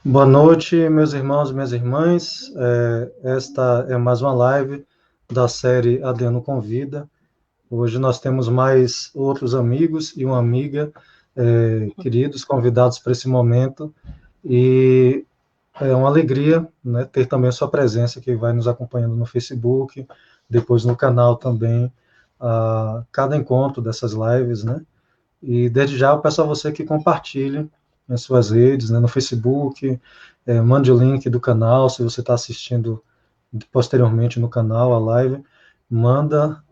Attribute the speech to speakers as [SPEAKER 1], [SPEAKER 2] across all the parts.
[SPEAKER 1] Boa noite, meus irmãos e minhas irmãs. Esta é mais uma live da série Adriano Convida. Hoje nós temos mais outros amigos e uma amiga, queridos, convidados para esse momento. E é uma alegria, né, ter também a sua presença, que vai nos acompanhando no Facebook, depois no canal também, a cada encontro dessas lives, né? E desde já eu peço a você que compartilhe nas suas redes, né, no Facebook, mande o link do canal, se você está assistindo posteriormente no canal, a live, manda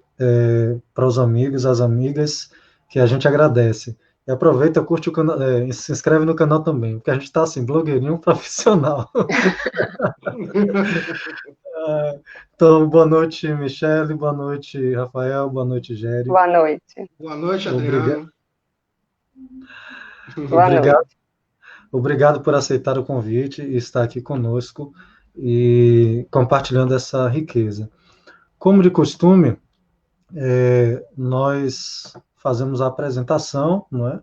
[SPEAKER 1] para os amigos, as amigas, que a gente agradece. E aproveita, curte o canal, e se inscreve no canal também, porque a gente está assim, blogueirinho profissional. Então, boa noite, Michele, boa noite, Rafael, boa noite, Géry.
[SPEAKER 2] Boa noite.
[SPEAKER 3] Boa noite, Adriano.
[SPEAKER 2] Boa noite.
[SPEAKER 1] Obrigado por aceitar o convite e estar aqui conosco e compartilhando essa riqueza. Como de costume, nós fazemos a apresentação, não é?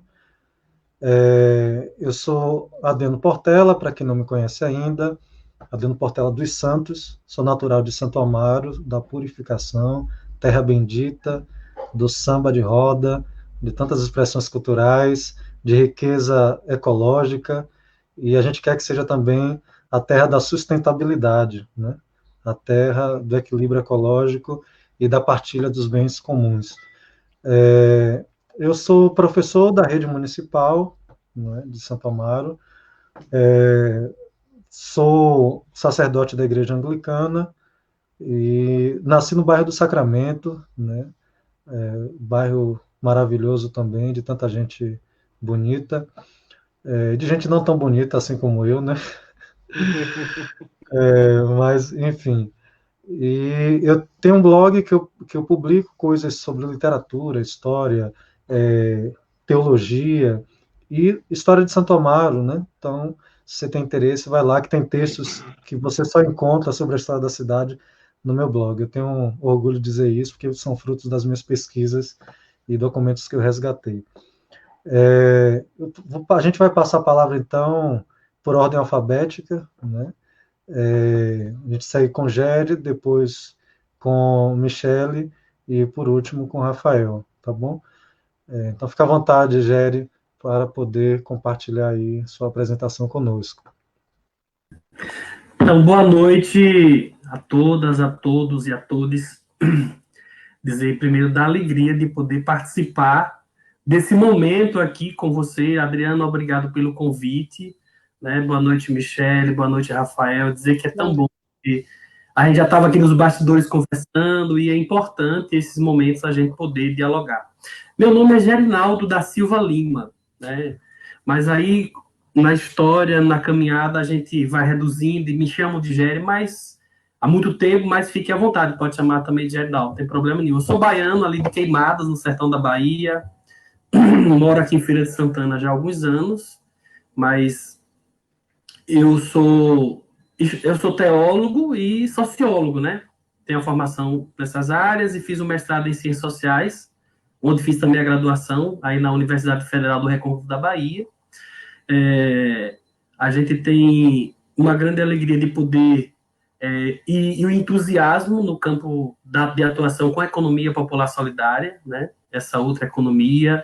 [SPEAKER 1] Eu sou Adriano Portela, para quem não me conhece ainda, Adriano Portela dos Santos, sou natural de Santo Amaro, da Purificação, terra bendita, do samba de roda, de tantas expressões culturais, de riqueza ecológica, e a gente quer que seja também a terra da sustentabilidade, né? A terra do equilíbrio ecológico e da partilha dos bens comuns. Eu sou professor da rede municipal, né, de Santo Amaro, sou sacerdote da igreja anglicana e nasci no bairro do Sacramento, né, bairro maravilhoso também, de tanta gente bonita, de gente não tão bonita assim como eu, né? Mas, enfim. E eu tenho um blog que eu publico coisas sobre literatura, história, teologia e história de Santo Amaro, né? Então, se você tem interesse, vai lá, que tem textos que você só encontra sobre a história da cidade no meu blog. Eu tenho um orgulho de dizer isso, porque são frutos das minhas pesquisas e documentos que eu resgatei. A gente vai passar a palavra, então, por ordem alfabética, né? A gente segue com Géry, depois com Michele e, por último, com Rafael, tá bom? Então, fica à vontade, Géry, para poder compartilhar aí sua apresentação conosco.
[SPEAKER 4] Então, boa noite a todas, a todos e a todes. Dizer primeiro da alegria de poder participar desse momento aqui com você. Adriano, obrigado pelo convite. Né? Boa noite, Michele, boa noite, Rafael. Dizer que é tão bom que a gente já estava aqui nos bastidores conversando e é importante esses momentos a gente poder dialogar. Meu nome é Gerinaldo da Silva Lima, né? Mas aí na história, na caminhada, a gente vai reduzindo e me chamam de Géry, mas há muito tempo, mas fique à vontade, pode chamar também de Gerinaldo, não tem problema nenhum. Eu sou baiano, ali de Queimadas, no sertão da Bahia, moro aqui em Feira de Santana já há alguns anos, mas eu sou teólogo e sociólogo, né? Tenho a formação nessas áreas e fiz o mestrado em Ciências Sociais, onde fiz também a graduação, aí na Universidade Federal do Recôncavo da Bahia. A gente tem uma grande alegria de poder e o entusiasmo no campo de atuação com a economia popular solidária, né? Essa outra economia.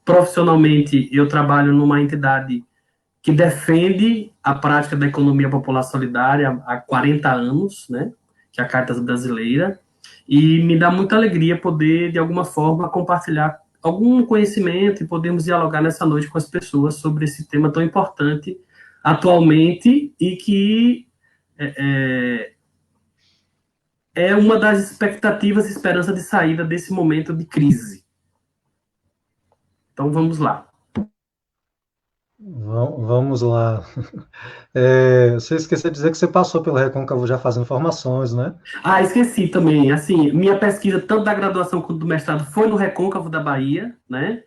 [SPEAKER 4] Profissionalmente, eu trabalho numa entidade que defende a prática da economia popular solidária há 40 anos, né? Que é a Caritas Brasileira, e me dá muita alegria poder, de alguma forma, compartilhar algum conhecimento e podermos dialogar nessa noite com as pessoas sobre esse tema tão importante atualmente e que é uma das expectativas e esperança de saída desse momento de crise. Então, vamos lá.
[SPEAKER 1] Vamos lá. Você esqueceu de dizer que você passou pelo Recôncavo já fazendo formações, né?
[SPEAKER 4] Ah, esqueci também. Assim, minha pesquisa, tanto da graduação quanto do mestrado, foi no Recôncavo da Bahia, né?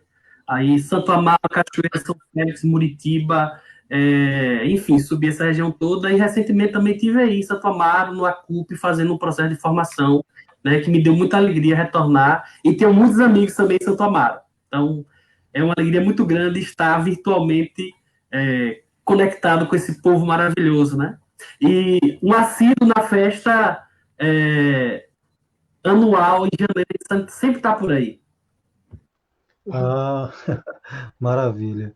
[SPEAKER 4] Aí, Santo Amaro, Cachoeira, São Félix, Muritiba, enfim, subi essa região toda. E recentemente também estive aí em Santo Amaro, no ACUP, fazendo um processo de formação, né? Que me deu muita alegria retornar. E tenho muitos amigos também em Santo Amaro. Então, é uma alegria muito grande estar virtualmente conectado com esse povo maravilhoso, né? E um assíduo na festa anual em janeiro, sempre está por aí.
[SPEAKER 1] Ah, maravilha.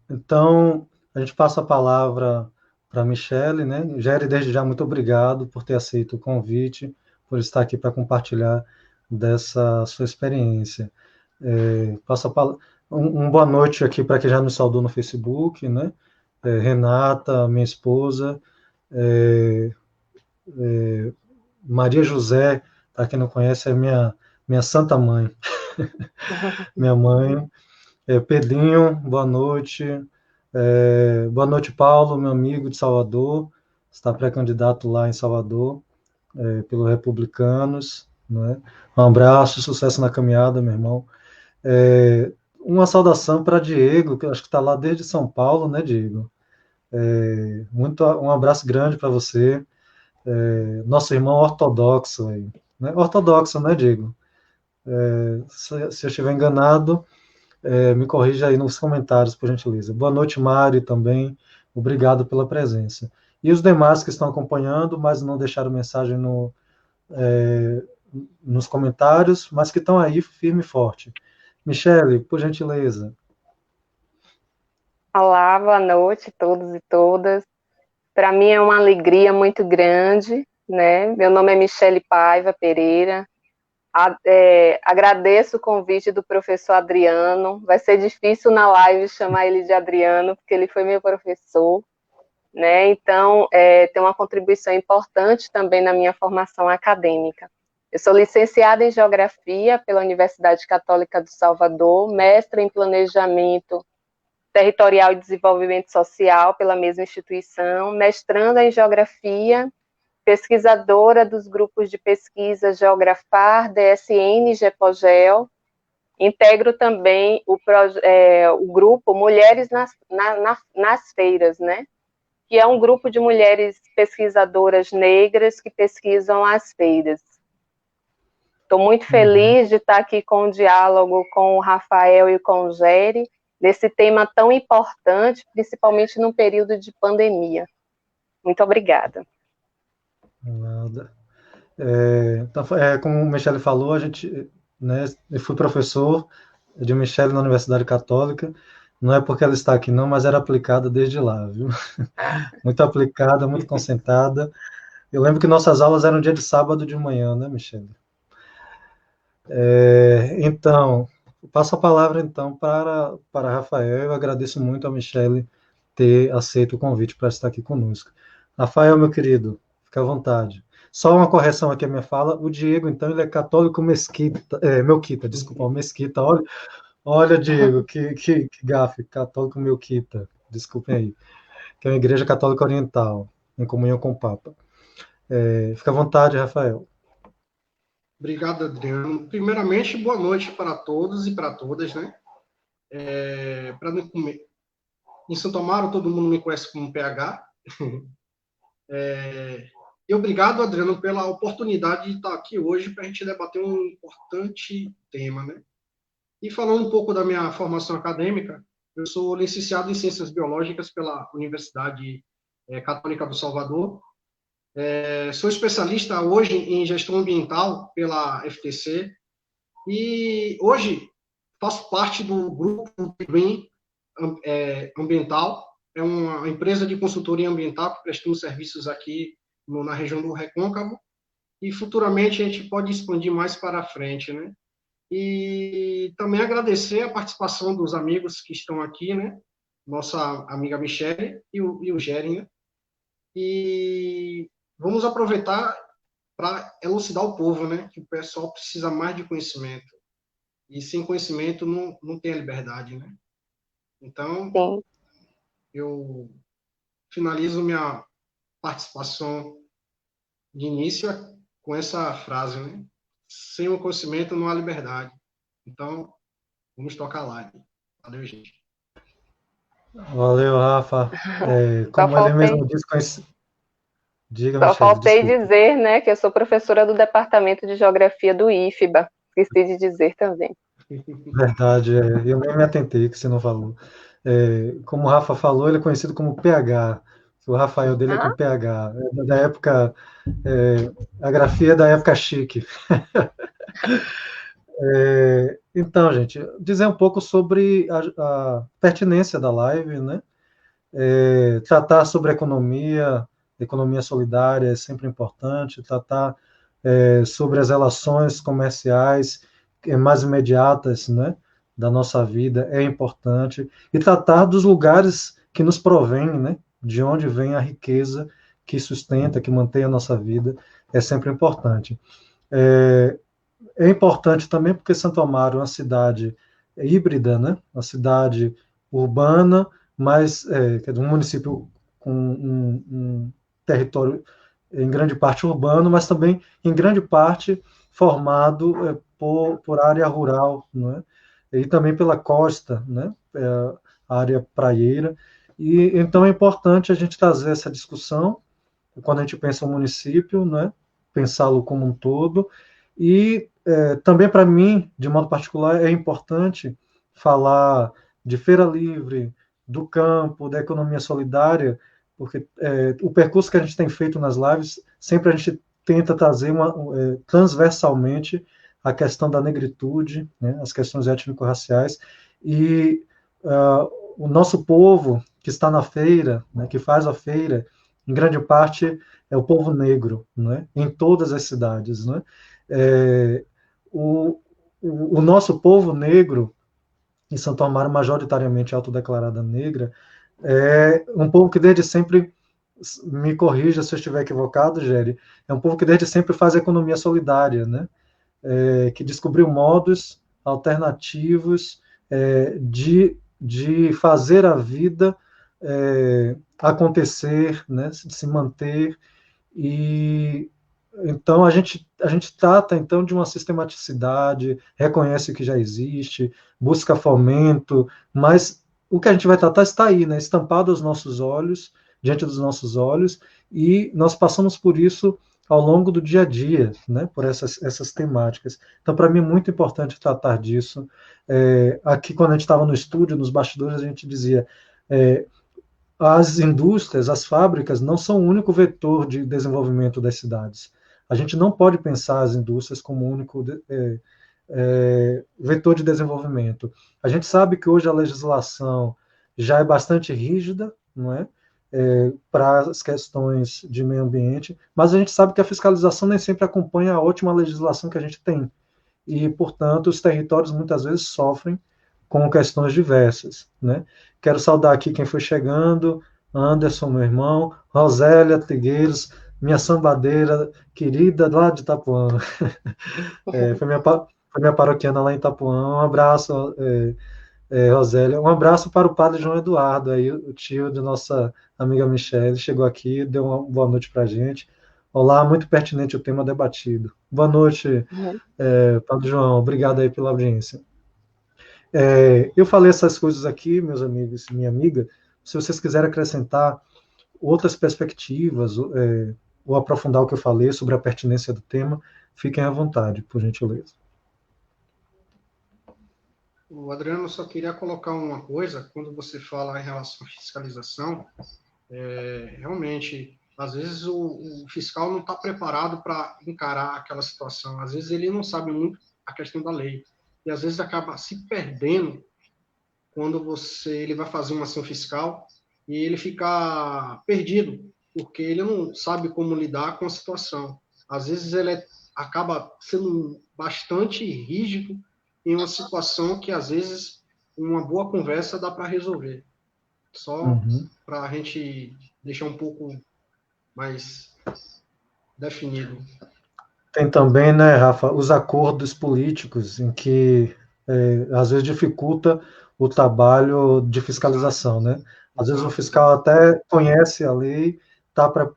[SPEAKER 1] Então, a gente passa a palavra para a Michele, né? Michele, desde já, muito obrigado por ter aceito o convite, por estar aqui para compartilhar dessa sua experiência. Passa boa noite aqui para quem já nos saudou no Facebook, né? Renata, minha esposa, Maria José, para quem não conhece, é minha santa mãe. Minha mãe. Pedrinho, boa noite. Boa noite, Paulo, meu amigo de Salvador. Está pré-candidato lá em Salvador, pelo Republicanos. Né? Um abraço, sucesso na caminhada, meu irmão. Uma saudação para Diego, que eu acho que está lá desde São Paulo, né, Diego? Um abraço grande para você. Nosso irmão ortodoxo aí. Né? Ortodoxo, né, Diego? Se eu estiver enganado, me corrija aí nos comentários, por gentileza. Boa noite, Mari, também. Obrigado pela presença. E os demais que estão acompanhando, mas não deixaram mensagem nos comentários, mas que estão aí firme e forte. Michele, por gentileza.
[SPEAKER 2] Olá, boa noite a todos e todas. Para mim é uma alegria muito grande, né? Meu nome é Michele Paiva Pereira. Agradeço o convite do professor Adriano. Vai ser difícil na live chamar ele de Adriano, porque ele foi meu professor, né? Então, tem uma contribuição importante também na minha formação acadêmica. Eu sou licenciada em Geografia pela Universidade Católica do Salvador, mestra em Planejamento Territorial e Desenvolvimento Social pela mesma instituição, mestranda em Geografia, pesquisadora dos grupos de pesquisa Geografar, DSN e GEPOGEL. Integro também o grupo Mulheres nas Feiras, né? Que é um grupo de mulheres pesquisadoras negras que pesquisam as feiras. Estou muito feliz de estar aqui com o diálogo com o Rafael e com o Geri, nesse tema tão importante, principalmente num período de pandemia. Muito obrigada.
[SPEAKER 1] Nada. Então, como o Michele falou, eu fui professor de Michele na Universidade Católica. Não é porque ela está aqui, não, mas era aplicada desde lá, viu? Muito aplicada, muito concentrada. Eu lembro que nossas aulas eram dia de sábado de manhã, né, Michele? Então, passo a palavra, então, para Rafael. Eu agradeço muito a Michele ter aceito o convite para estar aqui conosco. Rafael, meu querido, fica à vontade. Só uma correção aqui à minha fala. O Diego, então, ele é católico Melquita, desculpa, Mesquita. Olha, Diego, que gafe, católico Melquita. Desculpem aí. Que é uma igreja católica oriental, em comunhão com o Papa. Fica à vontade, Rafael.
[SPEAKER 3] Obrigado, Adriano. Primeiramente, boa noite para todos e para todas, né? Em Santo Amaro, todo mundo me conhece como PH. E obrigado, Adriano, pela oportunidade de estar aqui hoje para a gente debater um importante tema, né? E falando um pouco da minha formação acadêmica, eu sou licenciado em Ciências Biológicas pela Universidade Católica do Salvador. Sou especialista hoje em Gestão Ambiental pela FTC e hoje faço parte do grupo Green Ambiental. É uma empresa de consultoria ambiental que prestamos serviços aqui na região do Recôncavo e futuramente a gente pode expandir mais para frente, né? E também agradecer a participação dos amigos que estão aqui, né? Nossa amiga Michele e o Geri, né? E vamos aproveitar para elucidar o povo, né? Que o pessoal precisa mais de conhecimento. E sem conhecimento não tem a liberdade, né? Então,
[SPEAKER 2] Sim.
[SPEAKER 3] Eu finalizo minha participação de início com essa frase, né? Sem o conhecimento não há liberdade. Então, vamos tocar lá. Valeu, gente.
[SPEAKER 1] Valeu, Rafa. Como ele mesmo disse, diga,
[SPEAKER 2] Só
[SPEAKER 1] Michele,
[SPEAKER 2] faltei
[SPEAKER 1] desculpa.
[SPEAKER 2] dizer, né, que eu sou professora do Departamento de Geografia do IFBA. Esqueci de dizer também.
[SPEAKER 1] Verdade, eu nem me atentei que você não falou. Como o Rafa falou, ele é conhecido como PH. O Rafael dele é com
[SPEAKER 2] Ah,
[SPEAKER 1] PH. Da época, a grafia é da época chique. Então, gente, dizer um pouco sobre a pertinência da live, né? Tratar sobre economia solidária é sempre importante, tratar sobre as relações comerciais mais imediatas, né, da nossa vida é importante, e tratar dos lugares que nos provém, né, de onde vem a riqueza que sustenta, que mantém a nossa vida, é sempre importante. É, é importante também porque Santo Amaro é uma cidade híbrida, né? Uma cidade urbana, mas quer dizer, um município com um território em grande parte urbano, mas também em grande parte formado por área rural, né? E também pela costa, né? A área praieira. E então é importante a gente trazer essa discussão quando a gente pensa o município, né? Pensá-lo como um todo. E também para mim, de modo particular, é importante falar de feira livre, do campo, da economia solidária, porque o percurso que a gente tem feito nas lives, sempre a gente tenta trazer transversalmente a questão da negritude, né, as questões étnico-raciais, e o nosso povo que está na feira, né, que faz a feira, em grande parte é o povo negro, né, em todas as cidades, né. É, o nosso povo negro, em Santo Amaro, majoritariamente autodeclarada negra, é um povo que desde sempre, me corrija se eu estiver equivocado, Géry, é um povo que desde sempre faz economia solidária, né? Que descobriu modos alternativos de fazer a vida acontecer, né? Se manter, e então a gente trata então de uma sistematicidade, reconhece o que já existe, busca fomento, mas o que a gente vai tratar está aí, né, estampado aos nossos olhos, diante dos nossos olhos, e nós passamos por isso ao longo do dia a dia, né, por essas temáticas. Então, para mim é muito importante tratar disso. Aqui, quando a gente estava no estúdio, nos bastidores, a gente dizia as indústrias, as fábricas não são o único vetor de desenvolvimento das cidades. A gente não pode pensar as indústrias como o único vetor de desenvolvimento. A gente sabe que hoje a legislação já é bastante rígida, não é? Para as questões de meio ambiente, mas a gente sabe que a fiscalização nem sempre acompanha a ótima legislação que a gente tem. E, portanto, os territórios muitas vezes sofrem com questões diversas, né? Quero saudar aqui quem foi chegando, Anderson, meu irmão, Rosélia Trigueiros, minha sambadeira querida lá de Itapuã. Foi minha paroquiana lá em Itapuã. Um abraço, Rosélia. Um abraço para o padre João Eduardo, aí, o tio de nossa amiga Michele, chegou aqui, deu uma boa noite para a gente. Olá, muito pertinente o tema debatido. Boa noite, padre João, obrigado aí pela audiência. Eu falei essas coisas aqui, meus amigos e minha amiga, se vocês quiserem acrescentar outras perspectivas, ou aprofundar o que eu falei sobre a pertinência do tema, fiquem à vontade, por gentileza.
[SPEAKER 3] O Adriano, só queria colocar uma coisa, quando você fala em relação à fiscalização, realmente, às vezes o fiscal não está preparado para encarar aquela situação, às vezes ele não sabe muito a questão da lei, e às vezes acaba se perdendo quando ele vai fazer uma ação fiscal e ele fica perdido, porque ele não sabe como lidar com a situação. Às vezes ele acaba sendo bastante rígido em uma situação que, às vezes, uma boa conversa dá para resolver. Só para a gente deixar um pouco mais definido.
[SPEAKER 1] Tem também, né, Rafa, os acordos políticos em que às vezes dificulta o trabalho de fiscalização, né? Às vezes o fiscal até conhece a lei,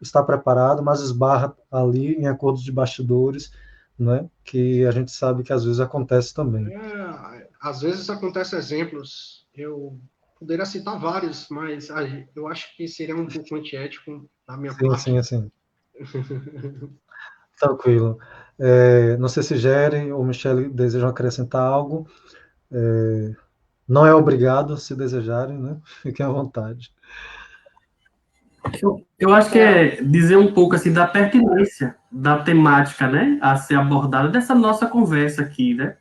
[SPEAKER 1] está preparado, mas esbarra ali em acordos de bastidores, né? Que a gente sabe que às vezes acontece também.
[SPEAKER 3] Às vezes acontecem exemplos, eu poderia citar vários, mas eu acho que seria um pouco antiético da minha parte.
[SPEAKER 1] Sim. Tranquilo. Não sei se Gere ou Michele desejam acrescentar algo. Não é obrigado, se desejarem, né? Fiquem à vontade.
[SPEAKER 4] Eu acho que é dizer um pouco assim da pertinência da temática, né, a ser abordada dessa nossa conversa aqui, né?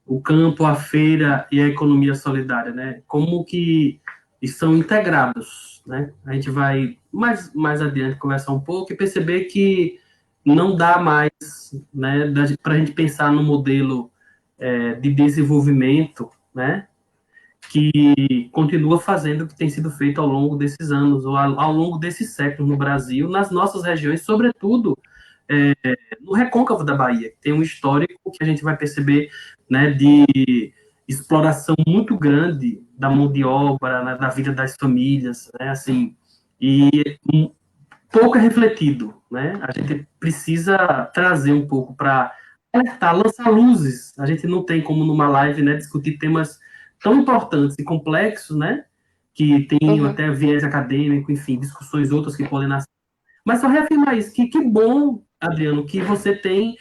[SPEAKER 4] O campo, a feira e a economia solidária, né? Como que estão integrados, né? A gente vai mais adiante conversar um pouco e perceber que não dá mais, né, para a gente pensar no modelo de desenvolvimento, né, que continua fazendo o que tem sido feito ao longo desses anos, ou ao longo desses séculos no Brasil, nas nossas regiões, sobretudo no recôncavo da Bahia, que tem um histórico que a gente vai perceber, né, de exploração muito grande da mão de obra, né, da vida das famílias, né, assim, e pouco é refletido, né? A gente precisa trazer um pouco para alertar, lançar luzes. A gente não tem como numa live, né, discutir temas tão importantes e complexos, né, que tem até viés acadêmico, enfim, discussões outras que podem nascer. Mas só reafirmar isso, que bom, Adriano, que você tem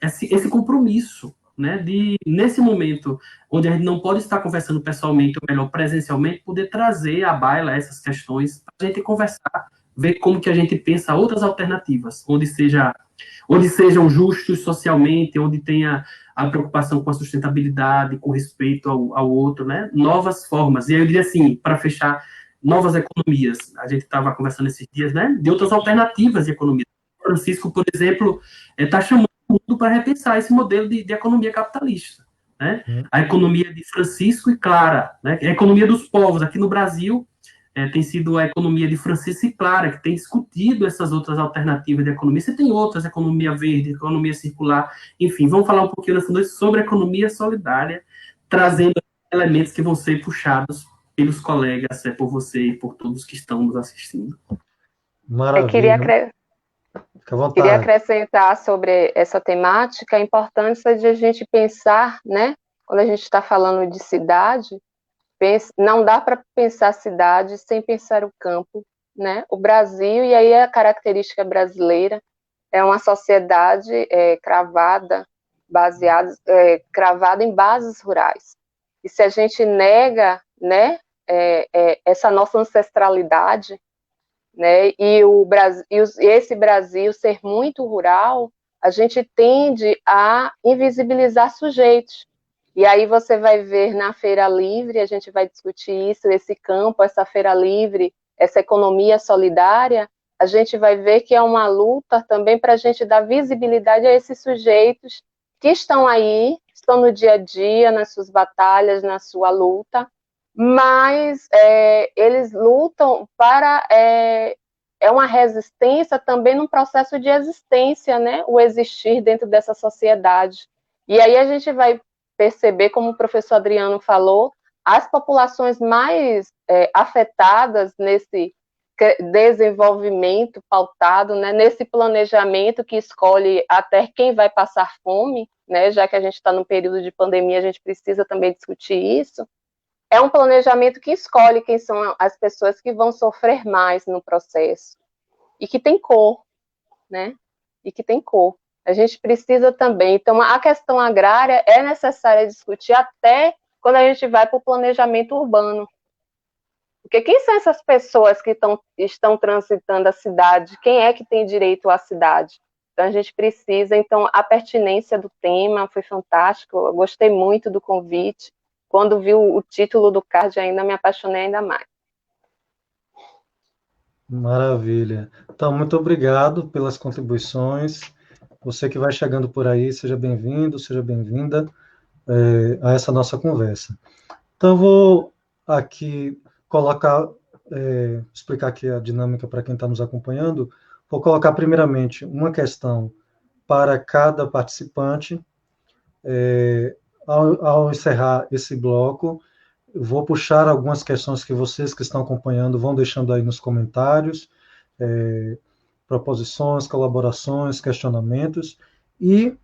[SPEAKER 4] esse compromisso, né, de, nesse momento, onde a gente não pode estar conversando pessoalmente, ou melhor, presencialmente, poder trazer à baila essas questões para a gente conversar, ver como que a gente pensa outras alternativas, onde sejam justos socialmente, onde tenha a preocupação com a sustentabilidade, com respeito ao outro, né, novas formas. E aí eu diria assim, para fechar, novas economias. A gente estava conversando esses dias, né, de outras alternativas de economia. Francisco, por exemplo, está chamando o mundo para repensar esse modelo de economia capitalista. Né? A economia de Francisco e Clara, né? A economia dos povos. Aqui no Brasil, tem sido a economia de Francisco e Clara, que tem discutido essas outras alternativas de economia. Você tem outras, economia verde, economia circular, enfim, vamos falar um pouquinho nessa noite sobre economia solidária, trazendo elementos que vão ser puxados pelos colegas, por você e por todos que estão nos assistindo.
[SPEAKER 1] Maravilha. Fica à vontade.
[SPEAKER 2] Queria acrescentar sobre essa temática a importância de a gente pensar, né? Quando a gente está falando de cidade, não dá para pensar cidade sem pensar o campo, né? O Brasil, e aí a característica brasileira, é uma sociedade cravada em bases rurais. E se a gente nega, né, essa nossa ancestralidade, né, e esse Brasil ser muito rural, a gente tende a invisibilizar sujeitos. E aí você vai ver na Feira Livre, a gente vai discutir isso, esse campo, essa Feira Livre, essa economia solidária, a gente vai ver que é uma luta também para a gente dar visibilidade a esses sujeitos que estão aí, estão no dia a dia, nas suas batalhas, na sua luta, mas eles lutam para... é uma resistência também num processo de existência, né? O existir dentro dessa sociedade. E aí a gente vai perceber, como o professor Adriano falou, as populações mais afetadas nesse desenvolvimento pautado, né, nesse planejamento que escolhe até quem vai passar fome, né, já que a gente está num período de pandemia, a gente precisa também discutir isso. É um planejamento que escolhe quem são as pessoas que vão sofrer mais no processo e que tem cor, né? E que tem cor. A gente precisa também. Então, a questão agrária é necessária discutir até quando a gente vai para o planejamento urbano. Porque quem são essas pessoas que estão transitando a cidade? Quem é que tem direito à cidade? Então, a gente precisa. Então, a pertinência do tema foi fantástico. Eu gostei muito do convite. Quando vi o título do card, ainda me apaixonei ainda mais.
[SPEAKER 1] Maravilha. Então, muito obrigado pelas contribuições. Você que vai chegando por aí, seja bem-vindo, seja bem-vinda a essa nossa conversa. Então, eu vou aqui colocar, explicar aqui a dinâmica para quem está nos acompanhando. Vou colocar, primeiramente, uma questão para cada participante. Ao encerrar esse bloco, eu vou puxar algumas questões que vocês que estão acompanhando vão deixando aí nos comentários, proposições, colaborações, questionamentos, e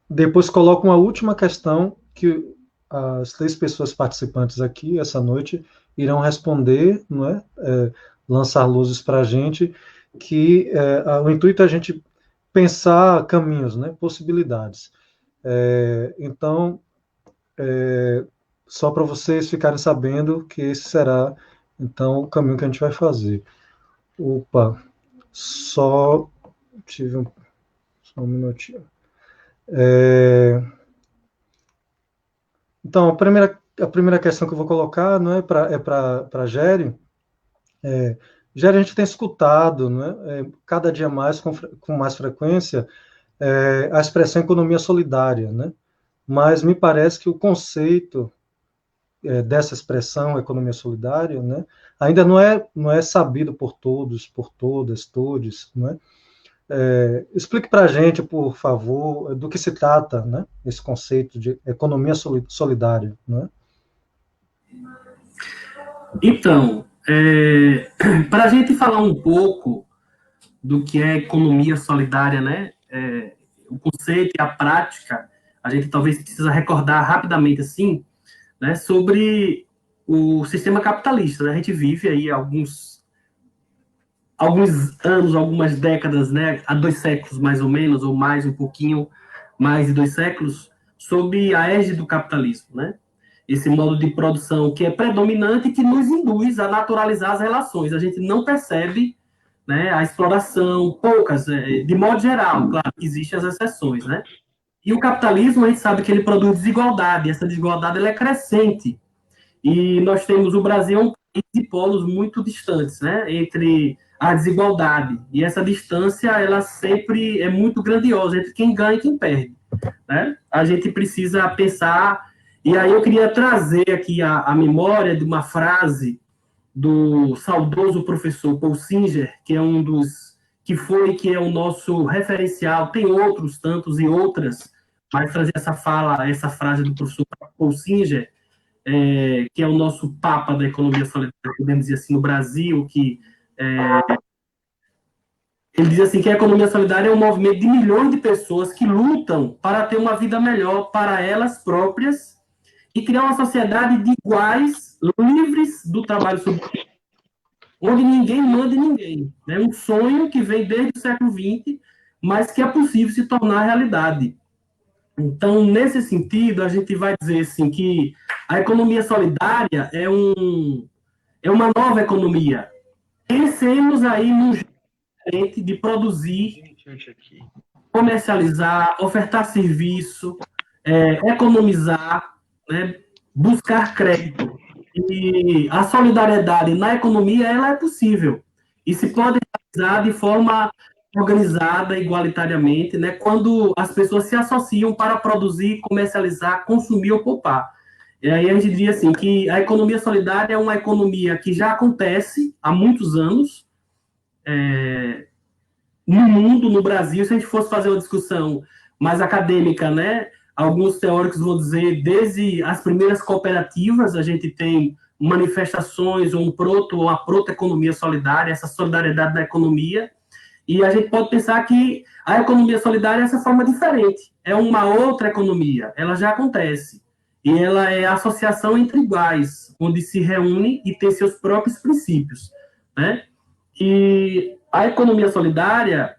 [SPEAKER 1] depois coloco uma última questão que as 3 pessoas participantes aqui essa noite irão responder, não é? Lançar luzes para a gente, que o intuito é a gente pensar caminhos, né? Possibilidades. Então, só para vocês ficarem sabendo que esse será, então, o caminho que a gente vai fazer. Opa, só um minutinho. Então, a primeira questão que eu vou colocar, não é para Gério. Gério, a gente tem escutado, cada dia mais, com mais frequência, a expressão economia solidária, né? Mas me parece que o conceito dessa expressão economia solidária, né, ainda não é sabido por todos, por todas, todes, né? Explique para a gente, por favor, do que se trata, né, esse conceito de economia solidária, né?
[SPEAKER 4] Então, para a gente falar um pouco do que é economia solidária, né, o conceito e a prática, a gente talvez precisa recordar rapidamente, assim, né, sobre o sistema capitalista, né? A gente vive aí alguns anos, algumas décadas, né, há 2 séculos mais ou menos, ou mais um pouquinho mais de 2 séculos, sob a égide do capitalismo, né? Esse modo de produção que é predominante e que nos induz a naturalizar as relações. A gente não percebe, né, a exploração, poucas, de modo geral, claro, existem as exceções, né? E o capitalismo, a gente sabe que ele produz desigualdade, e essa desigualdade ela é crescente. E nós temos o Brasil um país de polos muito distantes, né, entre a desigualdade. E essa distância, ela sempre é muito grandiosa entre quem ganha e quem perde, né? A gente precisa pensar, e aí eu queria trazer aqui a memória de uma frase do saudoso professor Paul Singer, que é um dos que é o nosso referencial, tem outros tantos e outras, mas trazer essa frase do professor Paul Singer, que é o nosso papa da economia solidária, podemos dizer assim, no Brasil, que ele diz assim que a economia solidária é um movimento de milhões de pessoas que lutam para ter uma vida melhor para elas próprias e criar uma sociedade de iguais, livres do trabalho subjetivo, onde ninguém manda em ninguém. É um sonho que vem desde o século XX, mas que é possível se tornar realidade. Então, nesse sentido, a gente vai dizer assim que a economia solidária é uma nova economia. Pensemos aí num jeito diferente de produzir, comercializar, ofertar serviço, economizar, né, buscar crédito. E a solidariedade na economia, ela é possível. E se pode realizar de forma organizada, igualitariamente, né, quando as pessoas se associam para produzir, comercializar, consumir ou poupar. E aí a gente diria assim, que a economia solidária é uma economia que já acontece há muitos anos, no mundo, no Brasil. Se a gente fosse fazer uma discussão mais acadêmica, né, alguns teóricos vão dizer, desde as primeiras cooperativas, a gente tem manifestações, ou uma proto-economia solidária, essa solidariedade da economia, e a gente pode pensar que a economia solidária é essa forma diferente, é uma outra economia, ela já acontece, e ela é a associação entre iguais, onde se reúne e tem seus próprios princípios, né? E a economia solidária,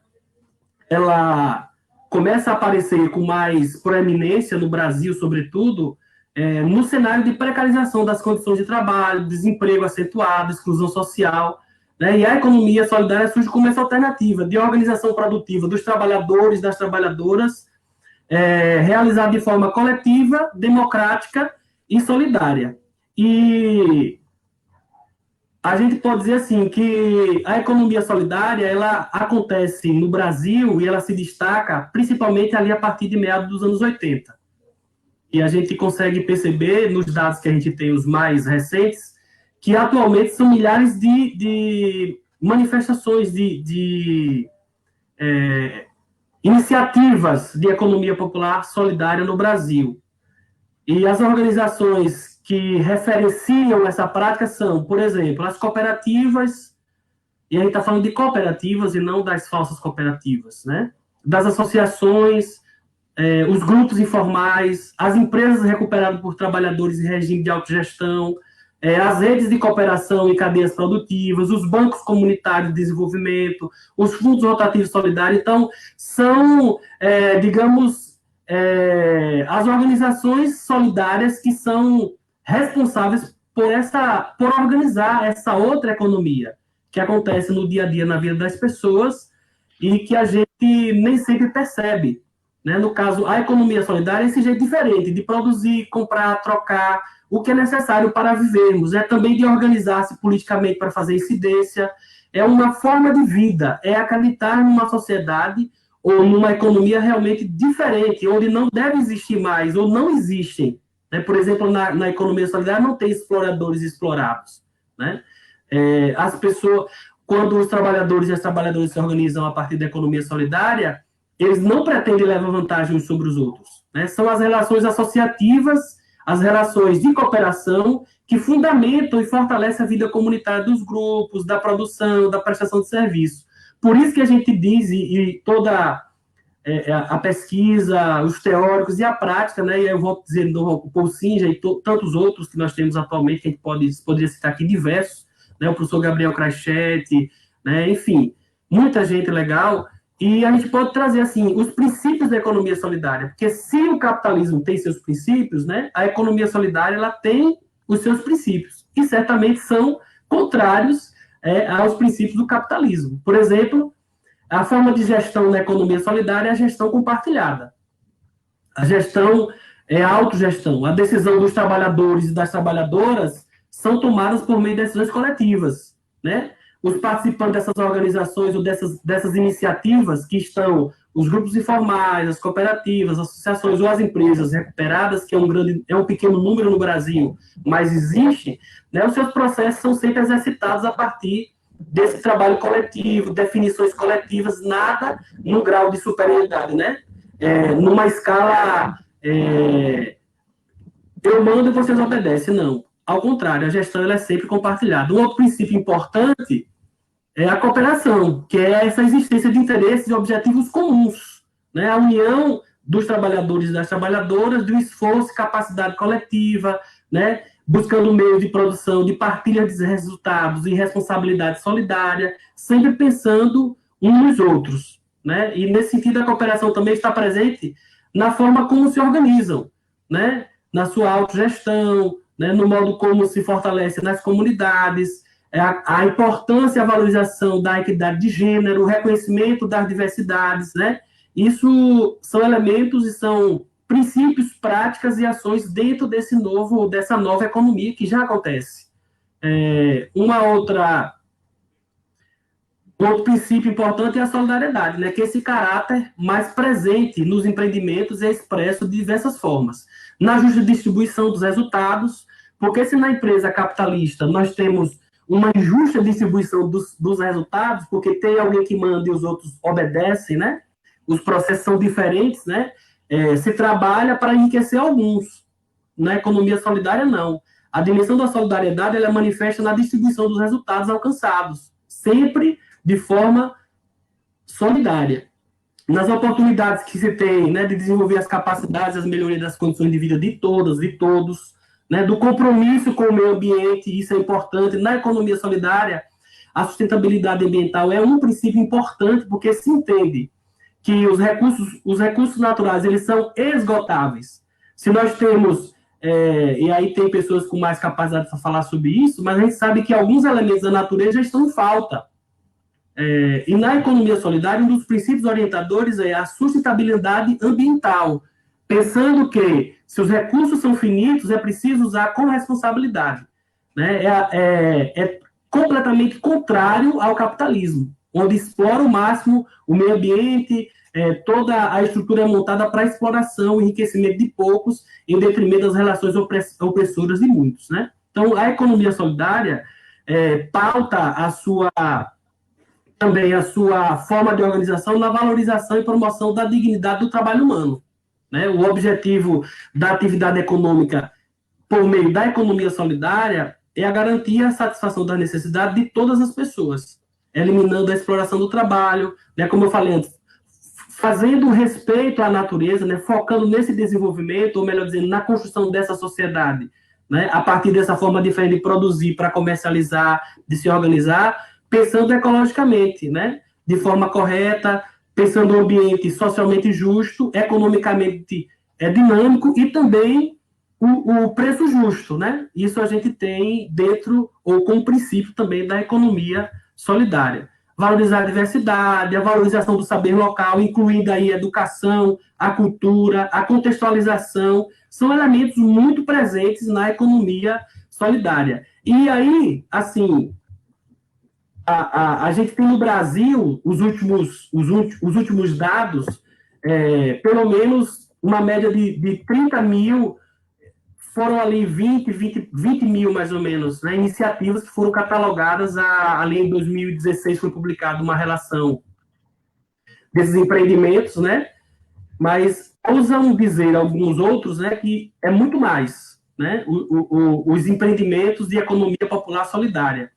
[SPEAKER 4] ela começa a aparecer com mais proeminência no Brasil, sobretudo, no cenário de precarização das condições de trabalho, desemprego acentuado, exclusão social, né? E a economia solidária surge como essa alternativa de organização produtiva dos trabalhadores, das trabalhadoras, realizada de forma coletiva, democrática e solidária. E a gente pode dizer assim que a economia solidária, ela acontece no Brasil e ela se destaca principalmente ali a partir de meados dos anos 80. E a gente consegue perceber nos dados que a gente tem, os mais recentes, que atualmente são milhares de manifestações, de iniciativas de economia popular solidária no Brasil. E as organizações que referenciam essa prática são, por exemplo, as cooperativas, e a gente está falando de cooperativas e não das falsas cooperativas, né? Das associações, os grupos informais, as empresas recuperadas por trabalhadores em regime de autogestão, as redes de cooperação e cadeias produtivas, os bancos comunitários de desenvolvimento, os fundos rotativos solidários. Então, são, digamos, as organizações solidárias que são responsáveis por organizar essa outra economia que acontece no dia a dia na vida das pessoas e que a gente nem sempre percebe. Né? No caso, a economia solidária é esse jeito diferente de produzir, comprar, trocar, o que é necessário para vivermos. É também de organizar-se politicamente para fazer incidência. É uma forma de vida, é acreditar numa sociedade ou numa economia realmente diferente, onde não deve existir mais, ou não existem. Né? Por exemplo, na economia solidária não tem exploradores e explorados. Né? As pessoas, quando os trabalhadores e as trabalhadoras se organizam a partir da economia solidária, eles não pretendem levar vantagem uns sobre os outros. Né? São as relações associativas, as relações de cooperação que fundamentam e fortalecem a vida comunitária dos grupos, da produção, da prestação de serviço. Por isso que a gente diz, e toda a pesquisa, os teóricos e a prática, né, e eu vou dizer o Paul Singer e tantos outros que nós temos atualmente, que a gente poderia citar aqui diversos, né, o professor Gabriel Crachete, né, enfim, muita gente legal, e a gente pode trazer, assim, os princípios da economia solidária, porque se o capitalismo tem seus princípios, né, a economia solidária ela tem os seus princípios, e certamente são contrários aos princípios do capitalismo. Por exemplo, a forma de gestão na economia solidária é a gestão compartilhada. A gestão é a autogestão. A decisão dos trabalhadores e das trabalhadoras são tomadas por meio de decisões coletivas, né? Os participantes dessas organizações ou dessas iniciativas que estão os grupos informais, as cooperativas, as associações ou as empresas recuperadas, que é um pequeno número no Brasil, mas existe, né? Os seus processos são sempre exercitados a partir desse trabalho coletivo, definições coletivas, nada no grau de superioridade, né? Numa escala eu mando e vocês obedecem, não. Ao contrário, a gestão ela é sempre compartilhada. Um outro princípio importante é a cooperação, que é essa existência de interesses e objetivos comuns, né? A união dos trabalhadores e das trabalhadoras, do esforço e capacidade coletiva, né? Buscando meios de produção, de partilha de resultados e responsabilidade solidária, sempre pensando uns nos outros, né? E nesse sentido a cooperação também está presente na forma como se organizam, né? Na sua autogestão, né? No modo como se fortalece nas comunidades, a importância e a valorização da equidade de gênero, o reconhecimento das diversidades, né? Isso são elementos e são princípios, práticas e ações dentro dessa nova economia que já acontece. Um outro princípio importante é a solidariedade, né? Que esse caráter mais presente nos empreendimentos é expresso de diversas formas. Na justa distribuição dos resultados, porque se na empresa capitalista nós temos uma injusta distribuição dos resultados, porque tem alguém que manda e os outros obedecem, né? Os processos são diferentes, né? Se trabalha para enriquecer alguns. Na economia solidária, não. A dimensão da solidariedade ela manifesta na distribuição dos resultados alcançados, sempre de forma solidária. Nas oportunidades que se tem, né, de desenvolver as capacidades, as melhorias das condições de vida de todas, de todos, né, do compromisso com o meio ambiente, isso é importante. Na economia solidária, a sustentabilidade ambiental é um princípio importante, porque se entende que os recursos naturais, eles são esgotáveis. Se nós temos, e aí tem pessoas com mais capacidade para falar sobre isso, mas a gente sabe que alguns elementos da natureza já estão em falta. E na economia solidária, um dos princípios orientadores é a sustentabilidade ambiental, pensando que, se os recursos são finitos, é preciso usar com responsabilidade. Né? É completamente contrário ao capitalismo, onde explora o máximo o meio ambiente, toda a estrutura é montada para exploração e enriquecimento de poucos, em detrimento das relações opressoras de muitos. Né? Então, a economia solidária pauta também a sua forma de organização na valorização e promoção da dignidade do trabalho humano. Né? O objetivo da atividade econômica por meio da economia solidária é a garantia a satisfação das necessidades de todas as pessoas, eliminando a exploração do trabalho, né? Como eu falei antes, fazendo respeito à natureza, né? Focando nesse desenvolvimento, ou melhor dizendo, na construção dessa sociedade, né? A partir dessa forma diferente de produzir para comercializar, de se organizar, pensando ecologicamente, né? De forma correta, pensando um ambiente socialmente justo, economicamente dinâmico e também o preço justo, né? Isso a gente tem dentro, ou como princípio também, da economia solidária. Valorizar a diversidade, a valorização do saber local, incluindo aí a educação, a cultura, a contextualização, são elementos muito presentes na economia solidária. E aí, assim, a gente tem no Brasil, os últimos dados, pelo menos uma média de 30 mil, foram ali 20 mil, mais ou menos, né, iniciativas que foram catalogadas. Ali em 2016 foi publicada uma relação desses empreendimentos, né, mas ousam dizer alguns outros, né, que é muito mais, né, os empreendimentos de economia popular solidária.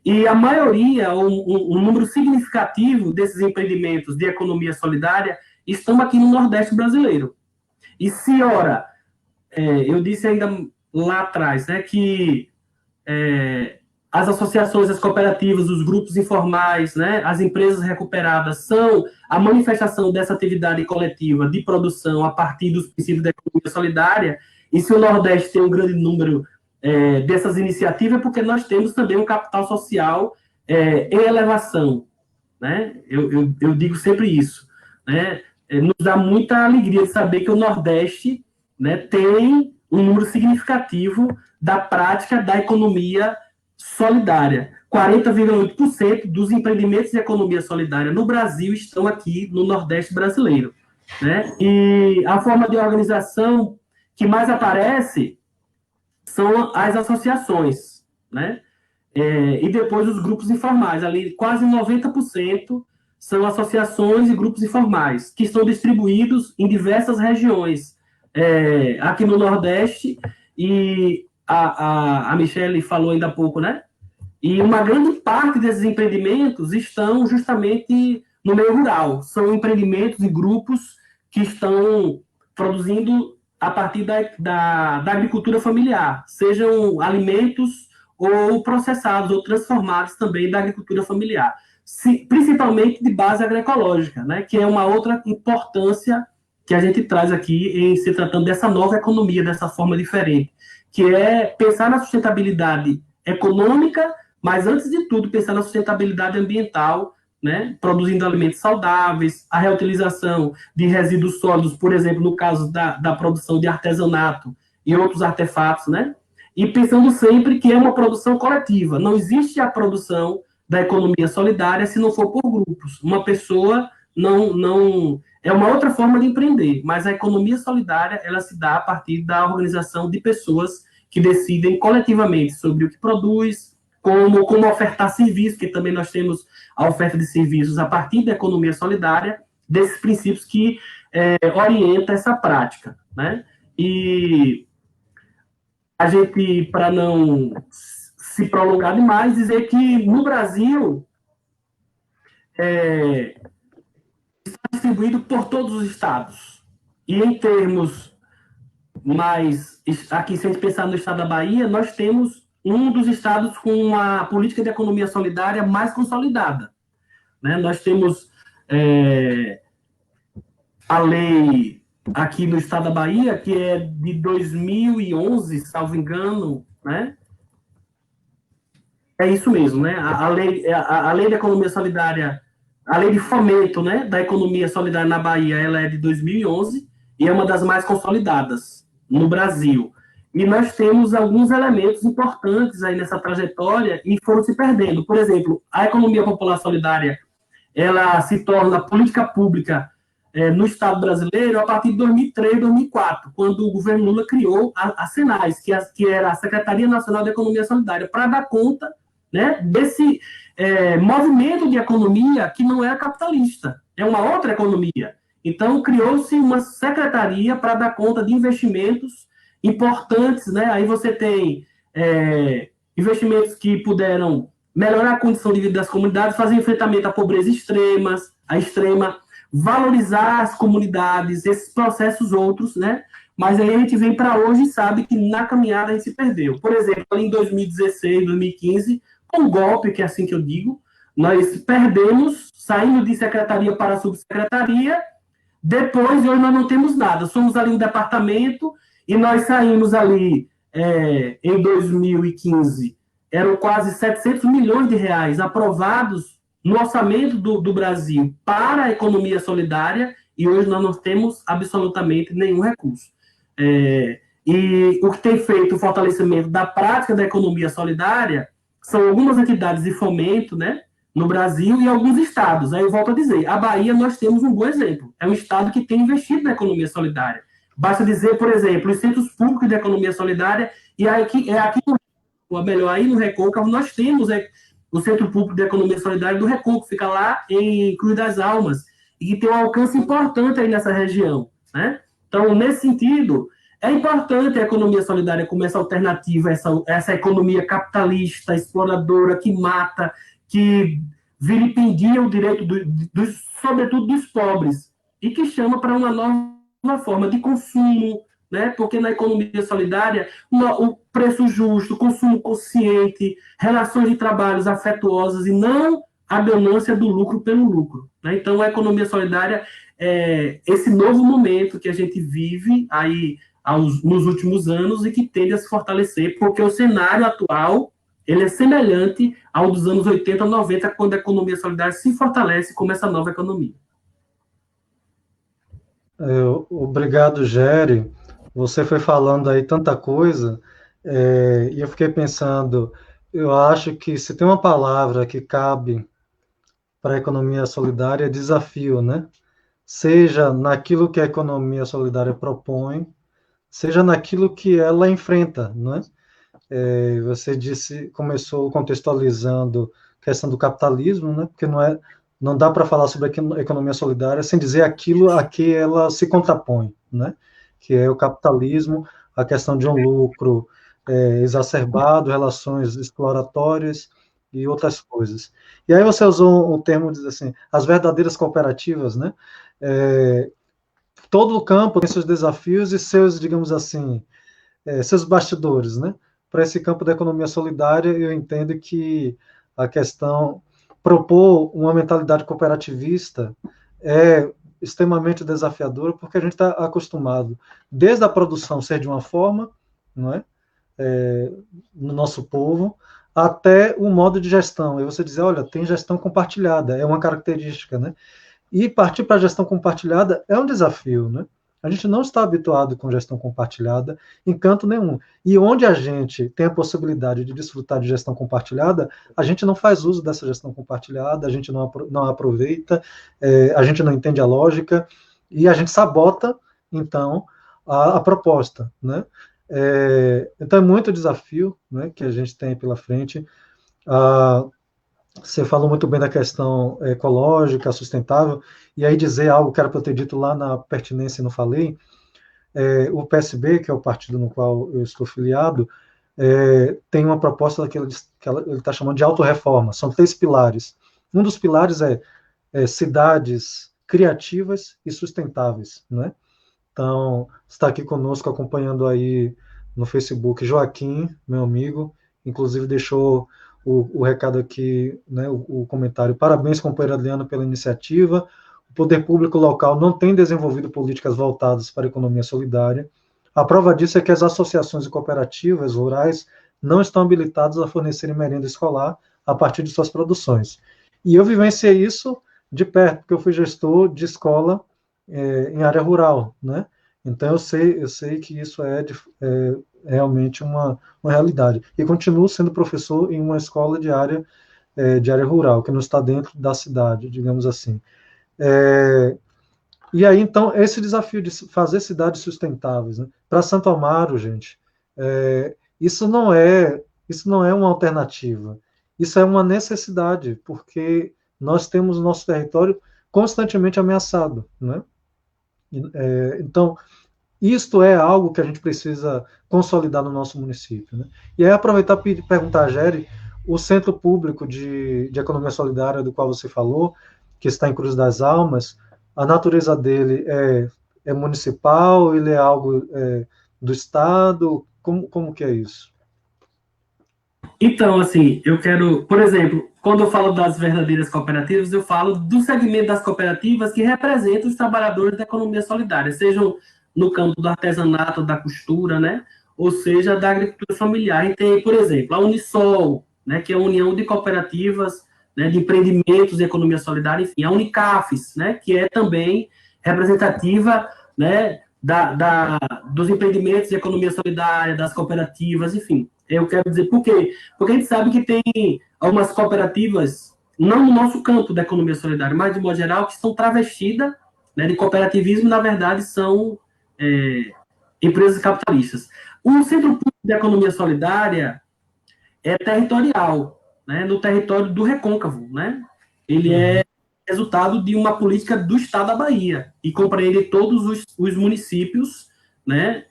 [SPEAKER 4] E a maioria, um número significativo desses empreendimentos de economia solidária estão aqui no Nordeste brasileiro. E se, ora, eu disse ainda lá atrás, né, que as associações, as cooperativas, os grupos informais, né, as empresas recuperadas são a manifestação dessa atividade coletiva de produção a partir dos princípios da economia solidária. E se o Nordeste tem um grande número dessas iniciativas, é porque nós temos também um capital social em elevação, né? Eu digo sempre isso, né? Nos dá muita alegria de saber que o Nordeste, né, tem um número significativo da prática da economia solidária. 40,8% dos empreendimentos de economia solidária no Brasil estão aqui no Nordeste brasileiro, né? E a forma de organização que mais aparece são as associações, né? E depois os grupos informais, ali quase 90% são associações e grupos informais, que estão distribuídos em diversas regiões, aqui no Nordeste, e a Michele falou ainda há pouco, né? E uma grande parte desses empreendimentos estão justamente no meio rural, são empreendimentos e grupos que estão produzindo a partir da agricultura familiar, sejam alimentos ou processados ou transformados também da agricultura familiar, principalmente de base agroecológica, né, que é uma outra importância que a gente traz aqui em se tratando dessa nova economia, dessa forma diferente, que é pensar na sustentabilidade econômica, mas antes de tudo pensar na sustentabilidade ambiental, né, produzindo alimentos saudáveis, a reutilização de resíduos sólidos, por exemplo, no caso da produção de artesanato e outros artefatos, né, e pensando sempre que é uma produção coletiva. Não existe a produção da economia solidária se não for por grupos. Uma pessoa não é uma outra forma de empreender, mas a economia solidária ela se dá a partir da organização de pessoas que decidem coletivamente sobre o que produz, como ofertar serviços, que também nós temos a oferta de serviços a partir da economia solidária, desses princípios que orienta essa prática, né? E a gente, para não se prolongar demais, dizer que no Brasil está distribuído por todos os estados. E em termos mais... Aqui, se a gente pensar no estado da Bahia, nós temos um dos estados com a política de economia solidária mais consolidada, né? Nós temos a lei aqui no estado da Bahia, que é de 2011, salvo engano, né? É isso mesmo, né? A lei da economia solidária, a lei de fomento, né, da economia solidária na Bahia, ela é de 2011 e é uma das mais consolidadas no Brasil. E nós temos alguns elementos importantes aí nessa trajetória e foram se perdendo. Por exemplo, a economia popular solidária, ela se torna política pública no Estado brasileiro a partir de 2003, 2004, quando o governo Lula criou a SENAS, que era a Secretaria Nacional de Economia Solidária, para dar conta, né, desse movimento de economia que não era capitalista, é uma outra economia. Então, criou-se uma secretaria para dar conta de investimentos importantes, né? Aí você tem investimentos que puderam melhorar a condição de vida das comunidades, fazer enfrentamento à pobreza extrema, valorizar as comunidades, esses processos outros, né? Mas aí a gente vem para hoje e sabe que na caminhada a gente se perdeu. Por exemplo, em 2016, 2015, com o golpe, que é assim que eu digo, nós perdemos, saindo de secretaria para subsecretaria, depois hoje nós não temos nada. Somos ali um departamento e nós saímos ali em 2015, eram quase 700 milhões de reais aprovados no orçamento do Brasil para a economia solidária, e hoje nós não temos absolutamente nenhum recurso. E o que tem feito o fortalecimento da prática da economia solidária são algumas entidades de fomento, né, no Brasil e alguns estados. Aí eu volto a dizer, a Bahia nós temos um bom exemplo. É um estado que tem investido na economia solidária. Basta dizer, por exemplo, os centros públicos de economia solidária, e aqui ou melhor, aí no Recôncavo nós temos o Centro Público de Economia Solidária do Recôncavo, fica lá em Cruz das Almas, e que tem um alcance importante aí nessa região, né? Então, nesse sentido, é importante a economia solidária como essa alternativa, essa economia capitalista, exploradora, que mata, que vilipendia o direito, sobretudo dos pobres, e que chama para uma nova forma de consumo, né? Porque na economia solidária, o preço justo, consumo consciente, relações de trabalhos afetuosas e não a ganância do lucro pelo lucro, né? Então, a economia solidária é esse novo momento que a gente vive aí nos últimos anos e que tende a se fortalecer, porque o cenário atual ele é semelhante ao dos anos 80, 90, quando a economia solidária se fortalece como essa nova economia.
[SPEAKER 1] Obrigado, Géry. Você foi falando aí tanta coisa, e eu fiquei pensando, eu acho que se tem uma palavra que cabe para a economia solidária, é desafio, né? Seja naquilo que a economia solidária propõe, seja naquilo que ela enfrenta, não é? Você começou contextualizando a questão do capitalismo, né? Porque não dá para falar sobre a economia solidária sem dizer aquilo a que ela se contrapõe, né? Que é o capitalismo, a questão de um lucro exacerbado, relações exploratórias e outras coisas. E aí você usou um termo, diz assim, as verdadeiras cooperativas, né? Todo o campo tem seus desafios e seus, digamos assim, seus bastidores, né? Para esse campo da economia solidária, eu entendo que a questão propor uma mentalidade cooperativista é extremamente desafiadora, porque a gente está acostumado, desde a produção ser de uma forma, não é? No nosso povo, até o modo de gestão. E você dizer, olha, tem gestão compartilhada, é uma característica, né? E partir para a gestão compartilhada é um desafio, né? A gente não está habituado com gestão compartilhada em canto nenhum. E onde a gente tem a possibilidade de desfrutar de gestão compartilhada, a gente não faz uso dessa gestão compartilhada, a gente não aproveita, a gente não entende a lógica, e a gente sabota, então, a proposta, né? Então é muito desafio, né, que a gente tem pela frente. Você falou muito bem da questão ecológica, sustentável, e aí dizer algo que era para eu ter dito lá na pertinência e não falei, o PSB, que é o partido no qual eu estou filiado, tem uma proposta que ele está chamando de autorreforma, são 3 pilares. Um dos pilares é cidades criativas e sustentáveis, né? Então, está aqui conosco acompanhando aí no Facebook Joaquim, meu amigo, inclusive deixou o recado aqui, né, o comentário. Parabéns, companheiro Adriano, pela iniciativa. O poder público local não tem desenvolvido políticas voltadas para a economia solidária. A prova disso é que as associações e cooperativas rurais não estão habilitadas a fornecerem merenda escolar a partir de suas produções. E eu vivenciei isso de perto, porque eu fui gestor de escola em área rural, né? Então eu sei que isso é realmente uma realidade. E continuo sendo professor em uma escola de área rural, que não está dentro da cidade, digamos assim. E aí, então, esse desafio de fazer cidades sustentáveis, né? Para Santo Amaro, gente, isso não é uma alternativa, isso é uma necessidade, porque nós temos o nosso território constantemente ameaçado, né? Então, isto é algo que a gente precisa consolidar no nosso município, né? E aí aproveitar e perguntar a Géry, o Centro Público de Economia Solidária, do qual você falou, que está em Cruz das Almas, a natureza dele é municipal, ele é algo do Estado? Como que é isso?
[SPEAKER 4] Então, assim, eu quero, por exemplo, quando eu falo das verdadeiras cooperativas, eu falo do segmento das cooperativas que representam os trabalhadores da economia solidária, sejam no campo do artesanato, da costura, né? Ou seja, da agricultura familiar. E tem, por exemplo, a Unisol, né, que é a União de Cooperativas, né, de Empreendimentos e Economia Solidária, enfim, a Unicafes, né, que é também representativa, né, dos empreendimentos de economia solidária, das cooperativas, enfim. Eu quero dizer por quê? Porque a gente sabe que tem algumas cooperativas, não no nosso campo da economia solidária, mas de modo geral, que estão travestidas, né, de cooperativismo, na verdade, são empresas capitalistas. O Centro Público de Economia Solidária é territorial, né, no território do Recôncavo, né? Ele é resultado de uma política do Estado da Bahia e compreende todos os municípios, né,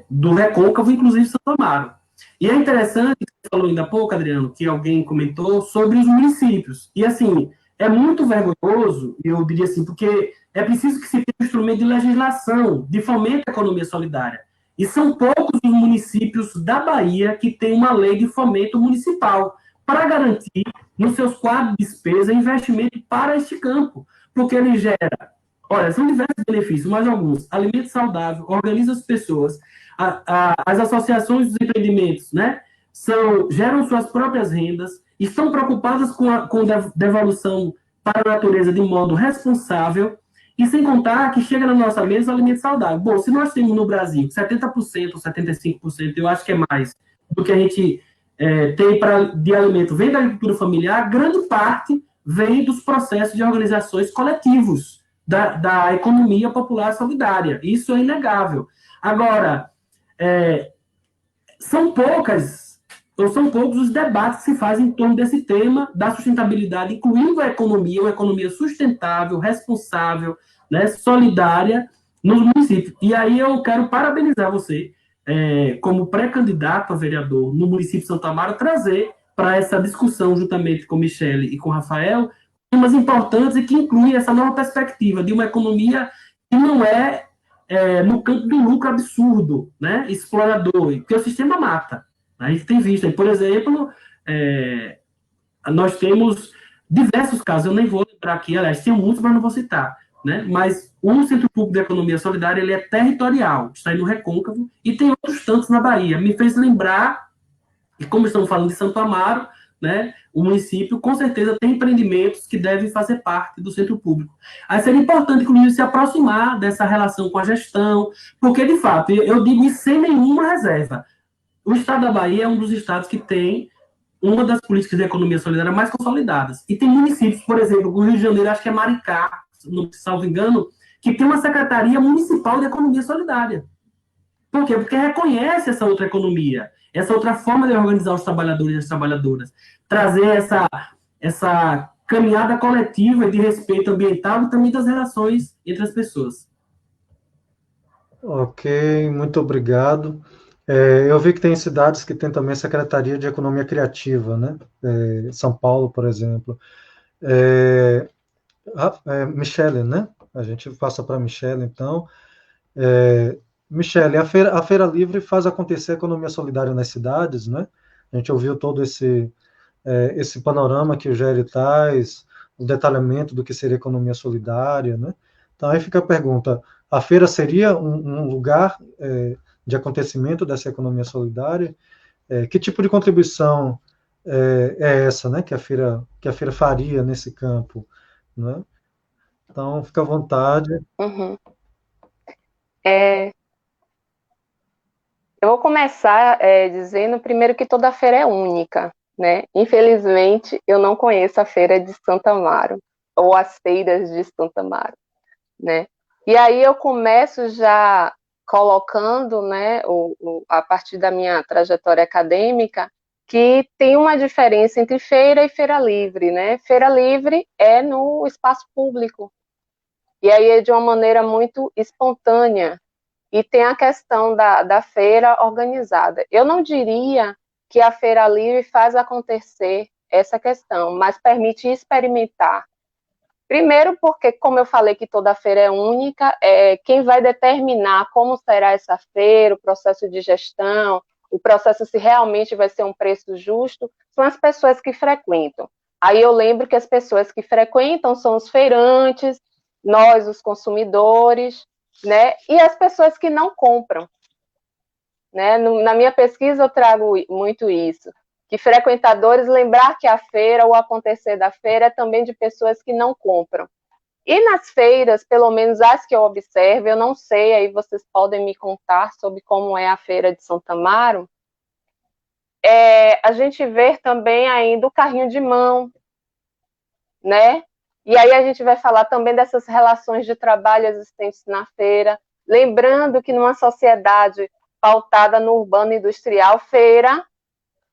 [SPEAKER 4] do Recôncavo, inclusive Santo Amaro. E é interessante, você falou ainda há pouco, Adriano, que alguém comentou sobre os municípios. E, assim, é muito vergonhoso, eu diria assim, porque é preciso que se tenha um instrumento de legislação, de fomento à economia solidária. E são poucos os municípios da Bahia que têm uma lei de fomento municipal para garantir, nos seus quadros de despesa, investimento para este campo. Porque ele gera, olha, são diversos benefícios, mas alguns: alimento saudável, organiza as pessoas, as associações dos empreendimentos, né, geram suas próprias rendas, estão preocupadas com devolução para a natureza de modo responsável, e sem contar que chega na nossa mesa o alimento saudável. Bom, se nós temos no Brasil 70% ou 75%, eu acho que é mais, do que a gente tem de alimento vem da agricultura familiar, grande parte vem dos processos de organizações coletivos da economia popular solidária. Isso é inegável. Agora, são poucos os debates que se fazem em torno desse tema da sustentabilidade, incluindo a economia, uma economia sustentável, responsável, né, solidária nos municípios. E aí eu quero parabenizar você, como pré-candidato a vereador no município de Santo Amaro, trazer para essa discussão, juntamente com Michele e com Rafael, temas importantes e que incluem essa nova perspectiva de uma economia que não no campo do lucro absurdo, né, explorador, porque o sistema mata. A gente tem visto, por exemplo, nós temos diversos casos, eu nem vou lembrar aqui, aliás, tem muitos, mas não vou citar, né? Mas o Centro Público de Economia Solidária, ele é territorial, está aí no Recôncavo, e tem outros tantos na Bahia. Me fez lembrar, e como estamos falando de Santo Amaro, né, o município com certeza tem empreendimentos que devem fazer parte do centro público. Aí seria importante, inclusive, se aproximar dessa relação com a gestão, porque, de fato, eu digo isso sem nenhuma reserva, o estado da Bahia é um dos estados que tem uma das políticas de economia solidária mais consolidadas. E tem municípios, por exemplo, o Rio de Janeiro, acho que é Maricá, não salvo engano, que tem uma Secretaria Municipal de Economia Solidária. Por quê? Porque reconhece essa outra economia, essa outra forma de organizar os trabalhadores e as trabalhadoras, trazer essa caminhada coletiva de respeito ambiental e também das relações entre as pessoas.
[SPEAKER 1] Ok, muito obrigado. Eu vi que tem cidades que tem também Secretaria de Economia Criativa, né? São Paulo, por exemplo. Michele, né? A gente passa para a Michele, então. Michele, a Feira Livre faz acontecer a economia solidária nas cidades, né? A gente ouviu todo esse panorama que o Géry traz, o detalhamento do que seria economia solidária, né? Então aí fica a pergunta: a feira seria um lugar de acontecimento dessa economia solidária? Que tipo de contribuição é essa, né? Que a feira faria nesse campo, né? Então fica à vontade.
[SPEAKER 2] Uhum. Eu vou começar dizendo primeiro que toda feira é única, né? Infelizmente, eu não conheço a feira de Santo Amaro, ou as feiras de Santo Amaro, né? E aí eu começo já colocando, né, a partir da minha trajetória acadêmica, que tem uma diferença entre feira e feira livre, né? Feira livre é no espaço público, e aí é de uma maneira muito espontânea, e tem a questão da feira organizada. Eu não diria que a feira livre faz acontecer essa questão, mas permite experimentar. Primeiro porque, como eu falei que toda feira é única, quem vai determinar como será essa feira, o processo de gestão, o processo se realmente vai ser um preço justo, são as pessoas que frequentam. Aí eu lembro que as pessoas que frequentam são os feirantes, nós, os consumidores, né? E as pessoas que não compram, né? Na minha pesquisa eu trago muito isso, que frequentadores lembrar que a feira, o acontecer da feira é também de pessoas que não compram. E nas feiras, pelo menos as que eu observo, eu não sei, aí vocês podem me contar sobre como é a feira de Santo Amaro, a gente vê também ainda o carrinho de mão, né? E aí a gente vai falar também dessas relações de trabalho existentes na feira, lembrando que numa sociedade pautada no urbano industrial, feira,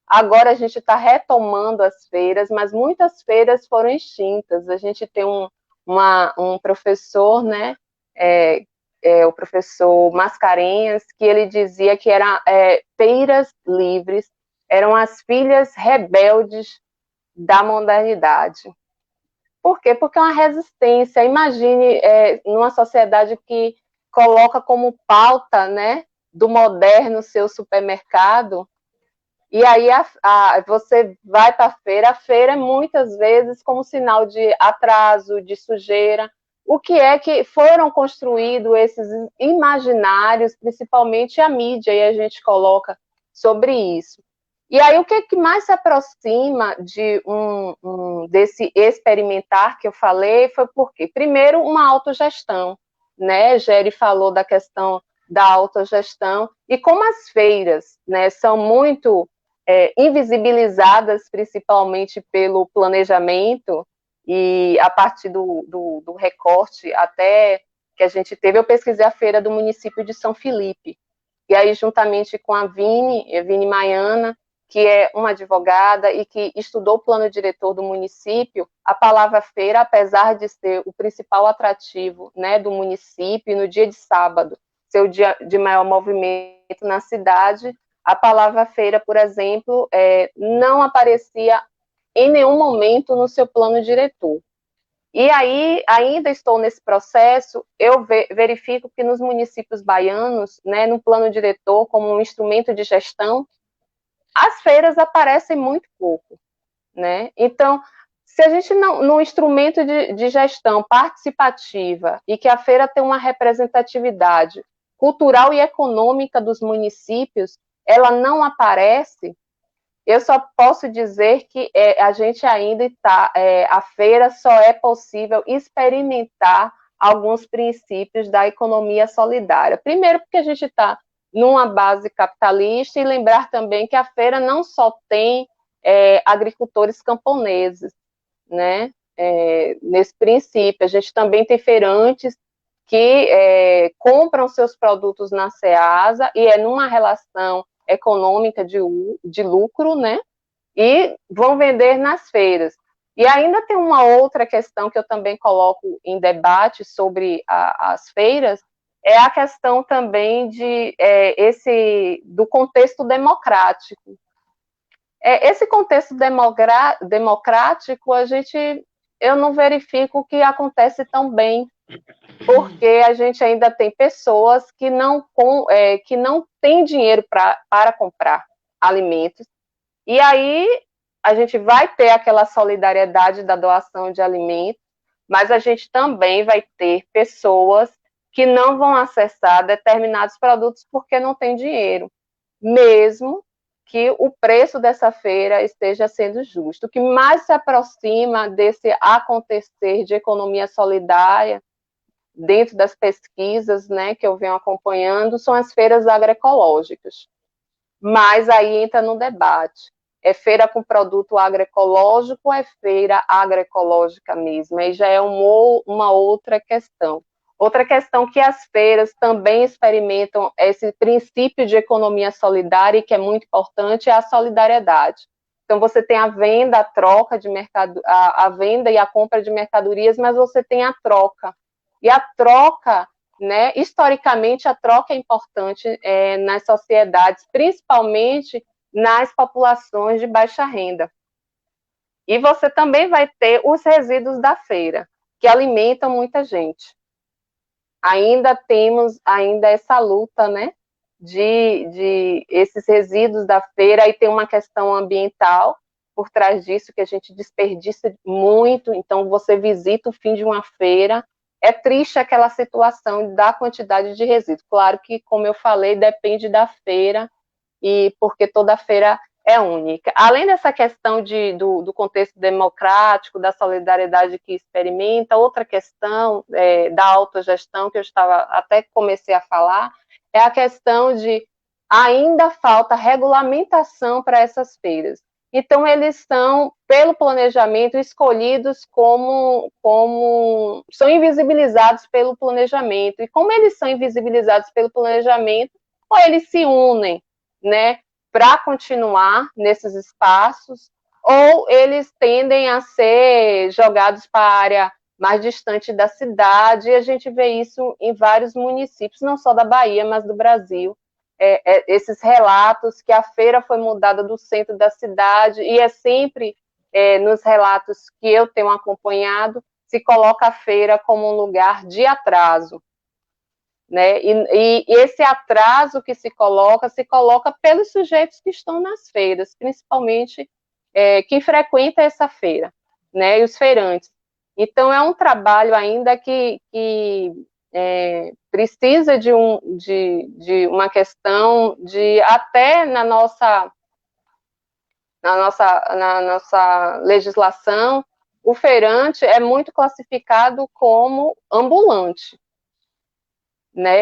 [SPEAKER 2] agora a gente está retomando as feiras, mas muitas feiras foram extintas. A gente tem um professor, né, o professor Mascarenhas, que ele dizia que eram feiras livres, eram as filhas rebeldes da modernidade. Por quê? Porque é uma resistência. Imagine numa sociedade que coloca como pauta, né, do moderno seu supermercado, e aí você vai para a feira é muitas vezes como sinal de atraso, de sujeira. O que é que foram construídos esses imaginários, principalmente a mídia, e a gente coloca sobre isso. E aí o que mais se aproxima de desse experimentar que eu falei foi porque, primeiro, uma autogestão, né? Geri falou da questão da autogestão, e como as feiras, né, são muito invisibilizadas principalmente pelo planejamento e a partir do recorte até que a gente teve, eu pesquisei a feira do município de São Felipe, e aí juntamente com a Vini Maiana, que é uma advogada e que estudou o plano diretor do município, a palavra feira, apesar de ser o principal atrativo, né, do município, no dia de sábado, ser o dia de maior movimento na cidade, a palavra feira, por exemplo, não aparecia em nenhum momento no seu plano diretor. E aí, ainda estou nesse processo, eu verifico que nos municípios baianos, né, no plano diretor, como um instrumento de gestão, as feiras aparecem muito pouco, né? Então, se a gente não, no instrumento de gestão participativa e que a feira tem uma representatividade cultural e econômica dos municípios, ela não aparece, eu só posso dizer que a gente ainda está, a feira só é possível experimentar alguns princípios da economia solidária. Primeiro, porque a gente está numa base capitalista, e lembrar também que a feira não só tem agricultores camponeses, né? Nesse princípio, a gente também tem feirantes que compram seus produtos na Ceasa, e é numa relação econômica de lucro, né? E vão vender nas feiras. E ainda tem uma outra questão que eu também coloco em debate sobre as feiras, é a questão também do contexto democrático. Esse contexto democrático, eu não verifico que acontece tão bem, porque a gente ainda tem pessoas que não têm dinheiro para comprar alimentos, e aí a gente vai ter aquela solidariedade da doação de alimentos, mas a gente também vai ter pessoas que não vão acessar determinados produtos porque não tem dinheiro, mesmo que o preço dessa feira esteja sendo justo. O que mais se aproxima desse acontecer de economia solidária, dentro das pesquisas, né, que eu venho acompanhando, são as feiras agroecológicas. Mas aí entra no debate. É feira com produto agroecológico ou é feira agroecológica mesmo? Aí já é uma outra questão. Outra questão que as feiras também experimentam esse princípio de economia solidária, que é muito importante, é a solidariedade. Então, você tem a venda, a troca de a venda e a compra de mercadorias, mas você tem a troca. E a troca, né, historicamente, a troca é importante nas sociedades, principalmente nas populações de baixa renda. E você também vai ter os resíduos da feira, que alimentam muita gente. Ainda temos essa luta, né, de esses resíduos da feira, e tem uma questão ambiental por trás disso, que a gente desperdiça muito. Então, você visita o fim de uma feira, é triste aquela situação da quantidade de resíduos. Claro que, como eu falei, depende da feira, e porque toda feira é única. Além dessa questão do contexto democrático, da solidariedade que experimenta, outra questão da autogestão, que eu até comecei a falar, é a questão de ainda falta regulamentação para essas feiras. Então, eles são, pelo planejamento, escolhidos são invisibilizados pelo planejamento. E como eles são invisibilizados pelo planejamento, ou eles se unem, né, para continuar nesses espaços, ou eles tendem a ser jogados para a área mais distante da cidade, e a gente vê isso em vários municípios, não só da Bahia, mas do Brasil. Esses relatos que a feira foi mudada do centro da cidade, e é sempre, nos relatos que eu tenho acompanhado, se coloca a feira como um lugar de atraso, né? E esse atraso que se coloca pelos sujeitos que estão nas feiras, principalmente quem frequenta essa feira, né? E os feirantes. Então, é um trabalho ainda que precisa de uma questão de, até na nossa legislação, o feirante é muito classificado como ambulante, né?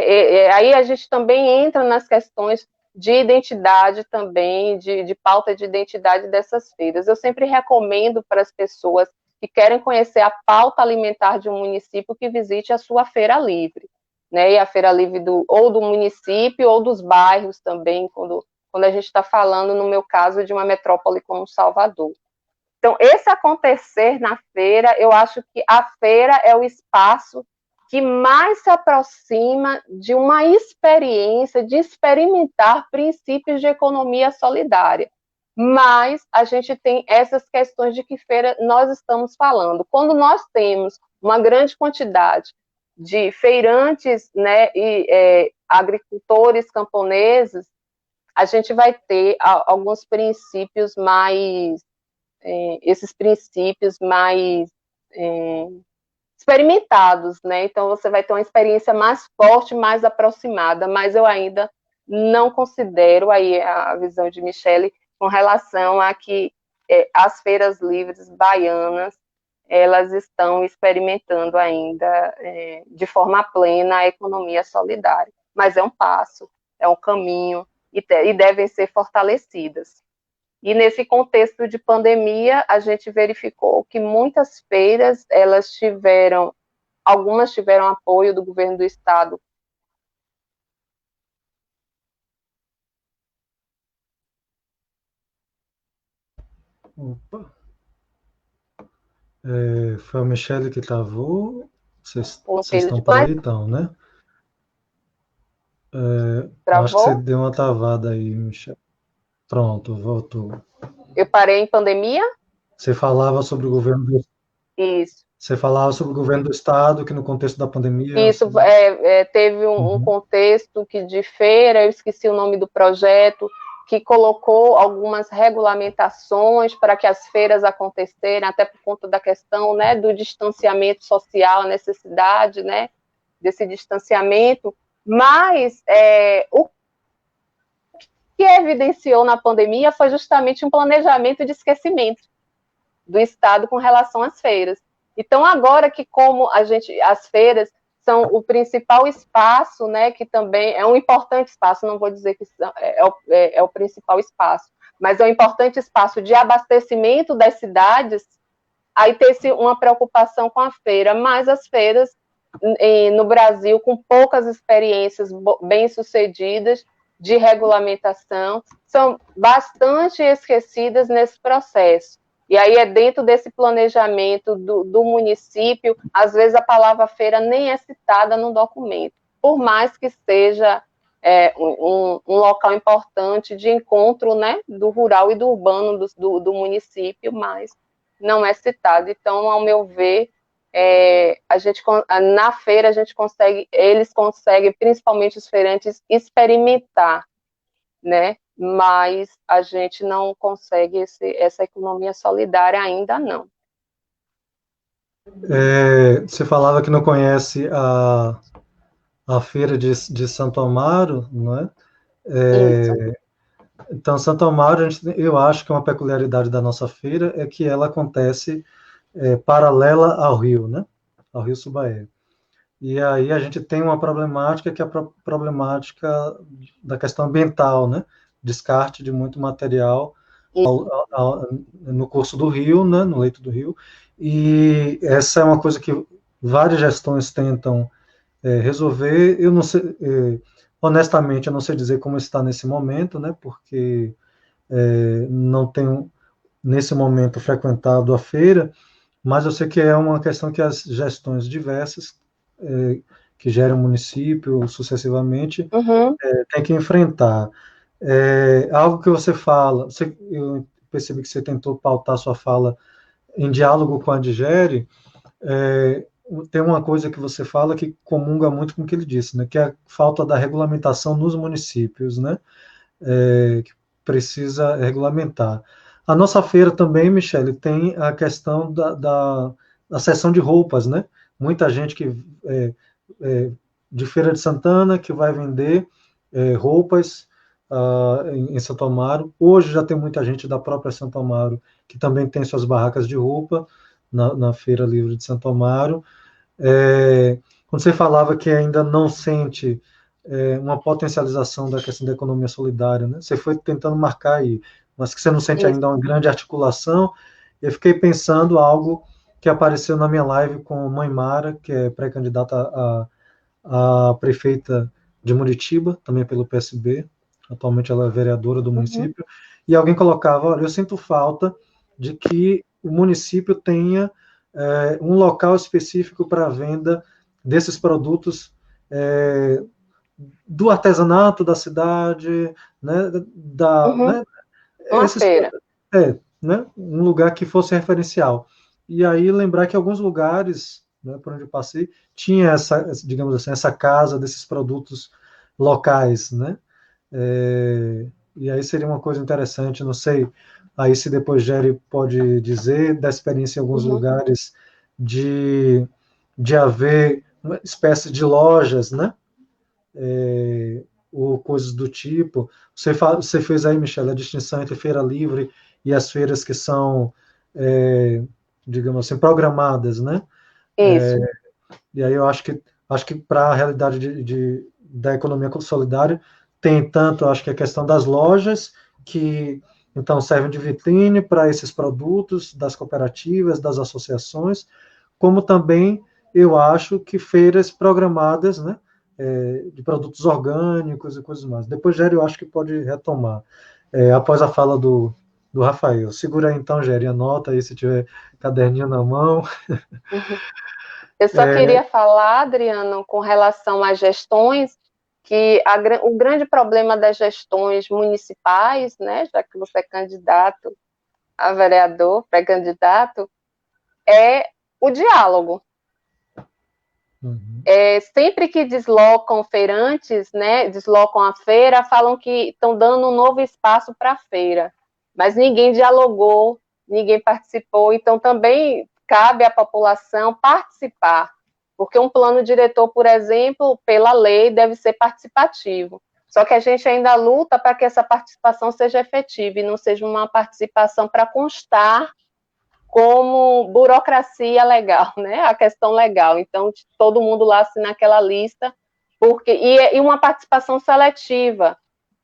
[SPEAKER 2] Aí a gente também entra nas questões de identidade também, de pauta de identidade dessas feiras. Eu sempre recomendo para as pessoas que querem conhecer a pauta alimentar de um município que visite a sua feira livre, né? E a feira livre ou do município ou dos bairros também, quando a gente está falando, no meu caso, de uma metrópole como Salvador. Então, esse acontecer na feira, eu acho que a feira é o espaço que mais se aproxima de uma experiência, de experimentar princípios de economia solidária. Mas a gente tem essas questões de que feira nós estamos falando. Quando nós temos uma grande quantidade de feirantes, né, e agricultores camponeses, a gente vai ter alguns princípios mais, esses princípios mais experimentados, né? Então você vai ter uma experiência mais forte, mais aproximada, mas eu ainda não considero aí a visão de Michele com relação a que as feiras livres baianas, elas estão experimentando ainda de forma plena a economia solidária. Mas é um passo, é um caminho, e devem ser fortalecidas. E nesse contexto de pandemia, a gente verificou que muitas feiras, algumas tiveram apoio do governo do estado.
[SPEAKER 1] Opa. Foi a Michele que travou? Vocês estão por aí, então, né? Acho que você deu uma travada aí, Michele. Pronto, voltou.
[SPEAKER 2] Eu parei em pandemia?
[SPEAKER 1] Você falava sobre o governo do...
[SPEAKER 2] Isso.
[SPEAKER 1] Você falava sobre o governo do estado, que no contexto da pandemia...
[SPEAKER 2] Isso, teve um contexto de feira, eu esqueci o nome do projeto, que colocou algumas regulamentações para que as feiras acontecessem, até por conta da questão, né, do distanciamento social, a necessidade, né, desse distanciamento, mas o que evidenciou na pandemia foi justamente um planejamento de esquecimento do Estado com relação às feiras. Então, agora que como as feiras são o principal espaço, né, que também é um importante espaço, não vou dizer que é o principal espaço, mas é um importante espaço de abastecimento das cidades, aí tem-se uma preocupação com a feira, mas as feiras no Brasil, com poucas experiências bem-sucedidas de regulamentação, são bastante esquecidas nesse processo. E aí é dentro desse planejamento do município, às vezes a palavra feira nem é citada no documento, por mais que seja um local importante de encontro, né, do rural e do urbano do município, mas não é citado. Então, ao meu ver, na feira eles conseguem, principalmente os feirantes, experimentar, né? Mas a gente não consegue essa economia solidária ainda não.
[SPEAKER 1] Você falava que não conhece a feira de Santo Amaro, não é?
[SPEAKER 2] Isso.
[SPEAKER 1] Então, Santo Amaro, eu acho que uma peculiaridade da nossa feira é que ela acontece paralela ao rio, né? Ao rio Subaé. E aí a gente tem uma problemática que é a problemática da questão ambiental, né? Descarte de muito material no curso do rio, né? No leito do rio. E essa é uma coisa que várias gestões tentam resolver. Eu não sei, honestamente, eu não sei dizer como está nesse momento, né? Porque não tenho nesse momento frequentado a feira, mas eu sei que é uma questão que as gestões diversas que geram o município sucessivamente
[SPEAKER 2] Uhum,
[SPEAKER 1] têm que enfrentar. Algo que você fala, eu percebi que você tentou pautar sua fala em diálogo com a Digere, tem uma coisa que você fala que comunga muito com o que ele disse, né, que é a falta da regulamentação nos municípios, né, que precisa regulamentar. A nossa feira também, Michele, tem a questão da seção de roupas, né? Muita gente que de Feira de Santana que vai vender roupas em Santo Amaro. Hoje já tem muita gente da própria Santo Amaro que também tem suas barracas de roupa na Feira Livre de Santo Amaro. Quando você falava que ainda não sente uma potencialização da questão da economia solidária, né? Você foi tentando marcar aí, mas que você não sente
[SPEAKER 2] isso.
[SPEAKER 1] ainda uma grande articulação. Eu fiquei pensando algo que apareceu na minha live com a Mãe Mara, que é pré-candidata a prefeita de Muritiba, também pelo PSB. Atualmente ela é vereadora do
[SPEAKER 2] Uhum,
[SPEAKER 1] município. E alguém colocava: olha, eu sinto falta de que o município tenha um local específico para a venda desses produtos do artesanato da cidade, né,
[SPEAKER 2] uhum.
[SPEAKER 1] né,
[SPEAKER 2] Uma
[SPEAKER 1] esses,
[SPEAKER 2] feira.
[SPEAKER 1] né, um lugar que fosse referencial. E aí lembrar que alguns lugares, né, por onde eu passei, tinha essa, digamos assim, essa casa desses produtos locais, né? E aí seria uma coisa interessante, não sei, aí se depois Jerry pode dizer da experiência em alguns
[SPEAKER 2] Uhum,
[SPEAKER 1] lugares de, de haver uma espécie de lojas, né? Ou coisas do tipo. Você fez aí, Michelle, a distinção entre feira livre e as feiras que são, é, digamos assim, programadas, né?
[SPEAKER 2] isso.
[SPEAKER 1] E aí eu acho que para a realidade da economia solidária tem tanto, acho que a questão das lojas que então servem de vitrine para esses produtos das cooperativas, das associações, como também eu acho que feiras programadas, né, de produtos orgânicos e coisas mais. Depois, Gério, eu acho que pode retomar, após a fala do Rafael. Segura aí então, Gério, anota aí se tiver caderninho na mão.
[SPEAKER 2] Uhum. Eu só queria falar, Adriano, com relação às gestões, que o grande problema das gestões municipais, né, já que você é candidato a vereador, pré-candidato, é o diálogo.
[SPEAKER 1] Uhum.
[SPEAKER 2] Sempre que deslocam feirantes, né, deslocam a feira, falam que estão dando um novo espaço para a feira, mas ninguém dialogou, ninguém participou, então também cabe à população participar, porque um plano diretor, por exemplo, pela lei, deve ser participativo. Só que a gente ainda luta para que essa participação seja efetiva e não seja uma participação para constar como burocracia legal, né? A questão legal. Então, todo mundo lá assina aquela lista, e uma participação seletiva.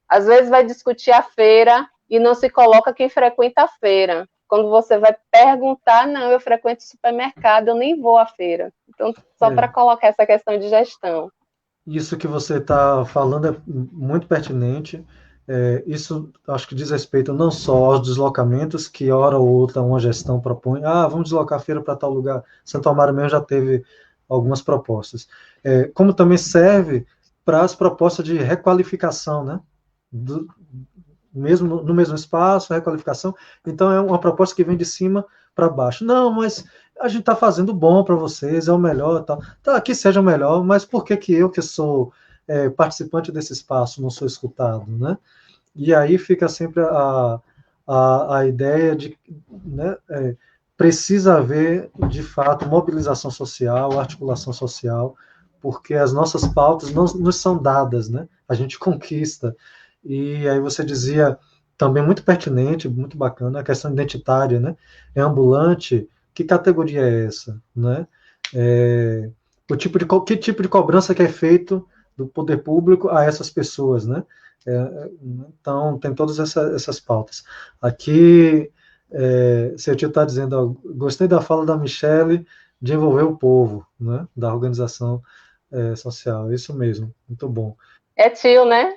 [SPEAKER 2] Às vezes vai discutir a feira e não se coloca quem frequenta a feira. Quando você vai perguntar, não, eu frequento supermercado, eu nem vou à feira. Então, só para colocar essa questão de gestão.
[SPEAKER 1] Isso que você está falando é muito pertinente. Isso acho que diz respeito não só aos deslocamentos, que hora ou outra uma gestão propõe, vamos deslocar a feira para tal lugar. Santo Amaro mesmo já teve algumas propostas. Como também serve para as propostas de requalificação, né? No mesmo espaço, requalificação. Então, é uma proposta que vem de cima para baixo. Não, mas a gente está fazendo bom para vocês, é o melhor, tal. Tá, que seja o melhor, mas por que que eu, que sou participante desse espaço, não sou escutado, né? E aí fica sempre a ideia de, né, precisa haver, de fato, mobilização social, articulação social, porque as nossas pautas não nos são dadas, né? A gente conquista. E aí você dizia, também muito pertinente, muito bacana, a questão identitária, né? É ambulante, que categoria é essa, né? Que tipo de cobrança que é feito do poder público a essas pessoas, né? Então, tem todas essas pautas. Aqui, seu tio está dizendo, ó, gostei da fala da Michele de envolver o povo, né? Da organização social, isso mesmo, muito bom.
[SPEAKER 2] É tio, né?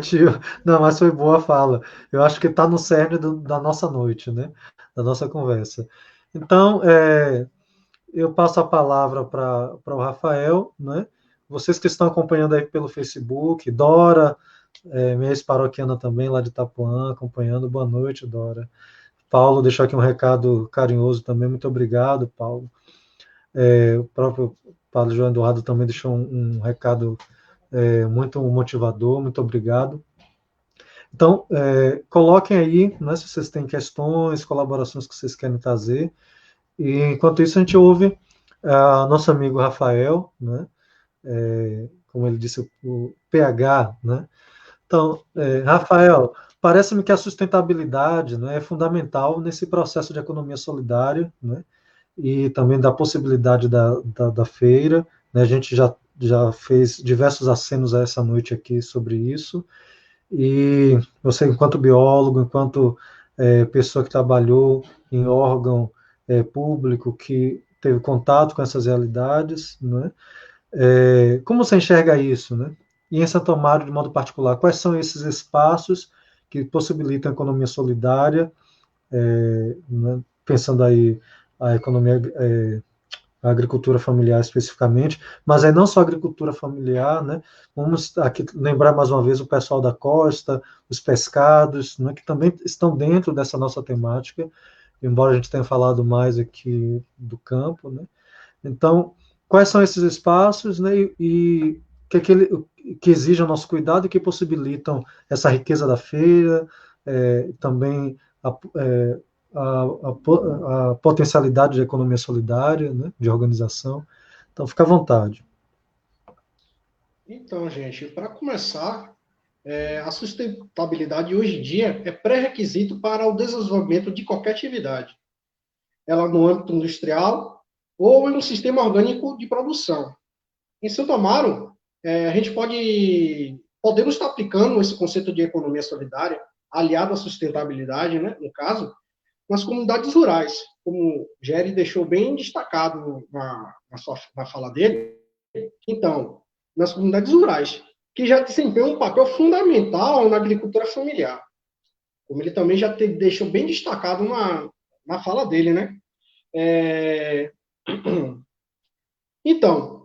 [SPEAKER 1] Tio, não, mas foi boa a fala. Eu acho que está no cerne da nossa noite, né? Da nossa conversa. Então, eu passo a palavra para o Rafael, né? Vocês que estão acompanhando aí pelo Facebook, Dora, minha ex-paroquiana também, lá de Itapuã, acompanhando. Boa noite, Dora. Paulo deixou aqui um recado carinhoso também, muito obrigado, Paulo. O próprio Paulo João Eduardo também deixou um recado muito motivador, muito obrigado. Então, coloquem aí, né, se vocês têm questões, colaborações que vocês querem trazer. E, enquanto isso, a gente ouve nosso amigo Rafael, né, como ele disse, o PH, né? Então, Rafael, parece-me que a sustentabilidade, né, é fundamental nesse processo de economia solidária, né, e também da possibilidade da feira, né, a gente já fez diversos acenos a essa noite aqui sobre isso, e você, enquanto biólogo, enquanto pessoa que trabalhou em órgão público, que teve contato com essas realidades, né, como você enxerga isso, né? E em Santo Amaro, de modo particular, quais são esses espaços que possibilitam a economia solidária, né, pensando aí a economia, a agricultura familiar especificamente, mas não só a agricultura familiar, né? Vamos aqui lembrar mais uma vez o pessoal da costa, os pescados, né, que também estão dentro dessa nossa temática, embora a gente tenha falado mais aqui do campo, né? Então, quais são esses espaços, né, e que exigem o nosso cuidado e que possibilitam essa riqueza da feira, também a potencialidade de economia solidária, né, de organização. Então, fica à vontade.
[SPEAKER 3] Então, gente, para começar, a sustentabilidade hoje em dia é pré-requisito para o desenvolvimento de qualquer atividade. Ela no âmbito industrial ou em um sistema orgânico de produção. Em Santo Amaro, podemos estar aplicando esse conceito de economia solidária, aliado à sustentabilidade, né, no caso, nas comunidades rurais, como o Jerry deixou bem destacado na fala dele. Então, nas comunidades rurais, que já desempenham um papel fundamental na agricultura familiar, como ele também já deixou bem destacado na fala dele, né? Então,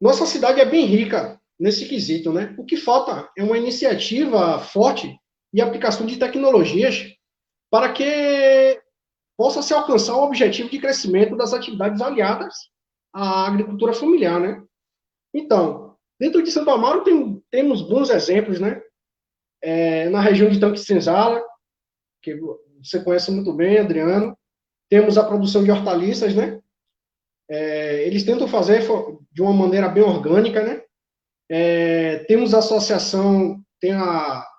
[SPEAKER 3] nossa cidade é bem rica nesse quesito, né? O que falta é uma iniciativa forte e aplicação de tecnologias para que possa se alcançar o objetivo de crescimento das atividades aliadas à agricultura familiar, né? Então, dentro de Santo Amaro temos bons exemplos, né? Na região de Tanque Senzala, que você conhece muito bem, Adriano, temos a produção de hortaliças, né? Eles tentam fazer de uma maneira bem orgânica, né? Temos a associação,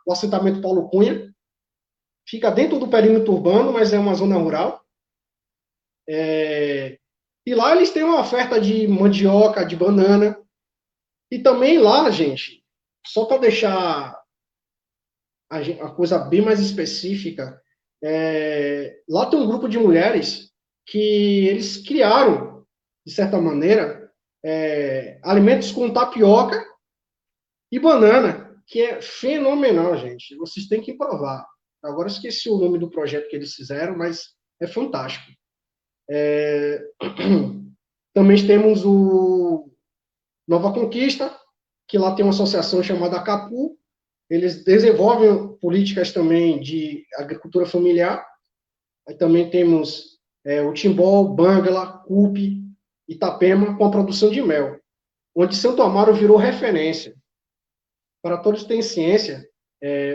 [SPEAKER 3] o assentamento Paulo Cunha, fica dentro do perímetro urbano, mas é uma zona rural. E lá eles têm uma oferta de mandioca, de banana. E também lá, gente, só para deixar a coisa bem mais específica, lá tem um grupo de mulheres que eles criaram, de certa maneira, alimentos com tapioca e banana, que é fenomenal, gente. Vocês têm que provar. Agora eu esqueci o nome do projeto que eles fizeram, mas é fantástico. Também temos o Nova Conquista, que lá tem uma associação chamada Capu. Eles desenvolvem políticas também de agricultura familiar. Aí também temos o Timbó, Bangla, Cupe, Itapema, com a produção de mel, onde Santo Amaro virou referência. Para todos que têm ciência,